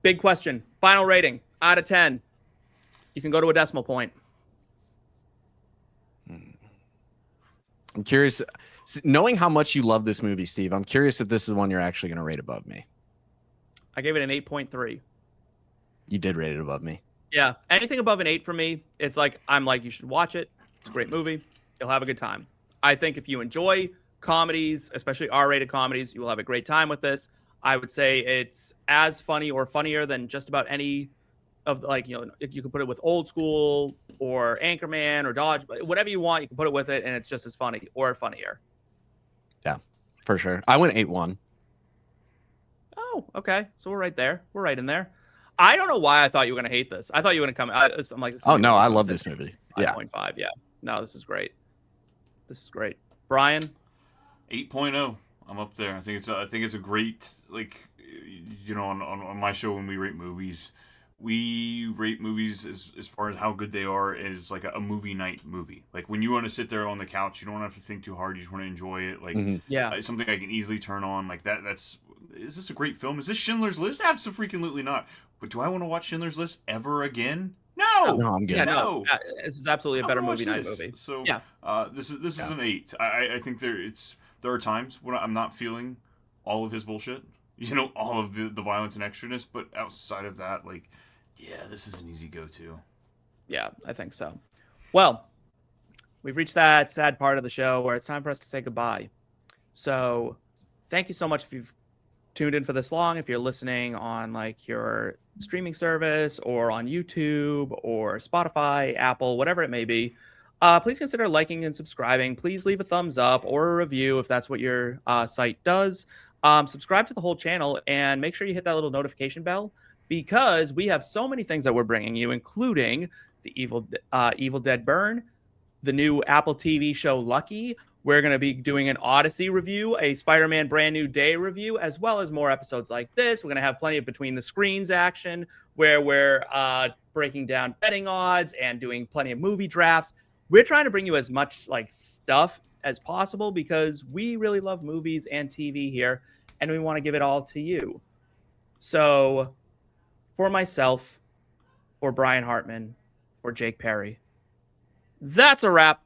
Big question. Final rating out of 10. You can go to a decimal point. I'm curious, knowing how much you love this movie, Steve, I'm curious if this is one you're actually going to rate above me. I gave it an 8.3. You did rate it above me. Yeah. Anything above an 8 for me, it's like, I'm like, you should watch it. It's a great movie. You'll have a good time. I think if you enjoy comedies, especially R-rated comedies, you will have a great time with this. I would say it's as funny or funnier than just about any of, like, if you can put it with Old School or Anchorman or Dodge, whatever you want, you can put it with it, and it's just as funny or funnier. Yeah, for sure. I went 8.1. Oh, okay. So we're right there. We're right in there. I don't know why I thought you were going to hate this. I thought you were going to come. I'm like, oh, no, I love this movie. 5.5. Yeah. No, this is great. This is great. Brian? 8.0. I'm up there. I think it's a great, like, on my show when we rate movies, as far as how good they are as, like, a movie night movie. Like, when you want to sit there on the couch, you don't have to think too hard. You just want to enjoy it. Like, yeah, it's something I can easily turn on. Like, is this a great film? Is this Schindler's List? Absolutely not. But do I want to watch Schindler's List ever again? No. No, I'm good. Yeah, no. This is absolutely a better movie night movie. So, yeah. This is an 8. I think there are times when I'm not feeling all of his bullshit. All of the violence and extraness, but outside of that, like, yeah, this is an easy go-to. Yeah, I think so. Well, we've reached that sad part of the show where it's time for us to say goodbye. So thank you so much if you've tuned in for this long. If you're listening on, like, your streaming service or on YouTube or Spotify, Apple, whatever it may be, please consider liking and subscribing. Please leave a thumbs up or a review if that's what your site does. Subscribe to the whole channel and make sure you hit that little notification bell, because we have so many things that we're bringing you, including the Evil Dead Burn, the new Apple TV show Lucky. We're going to be doing an Odyssey review, a Spider-Man Brand New Day review, as well as more episodes like this. We're going to have plenty of Between the Screens action where we're breaking down betting odds and doing plenty of movie drafts. We're trying to bring you as much, like, stuff as possible because we really love movies and TV here, and we want to give it all to you. So for myself, for Brian Hartman, for Jake Perry, that's a wrap.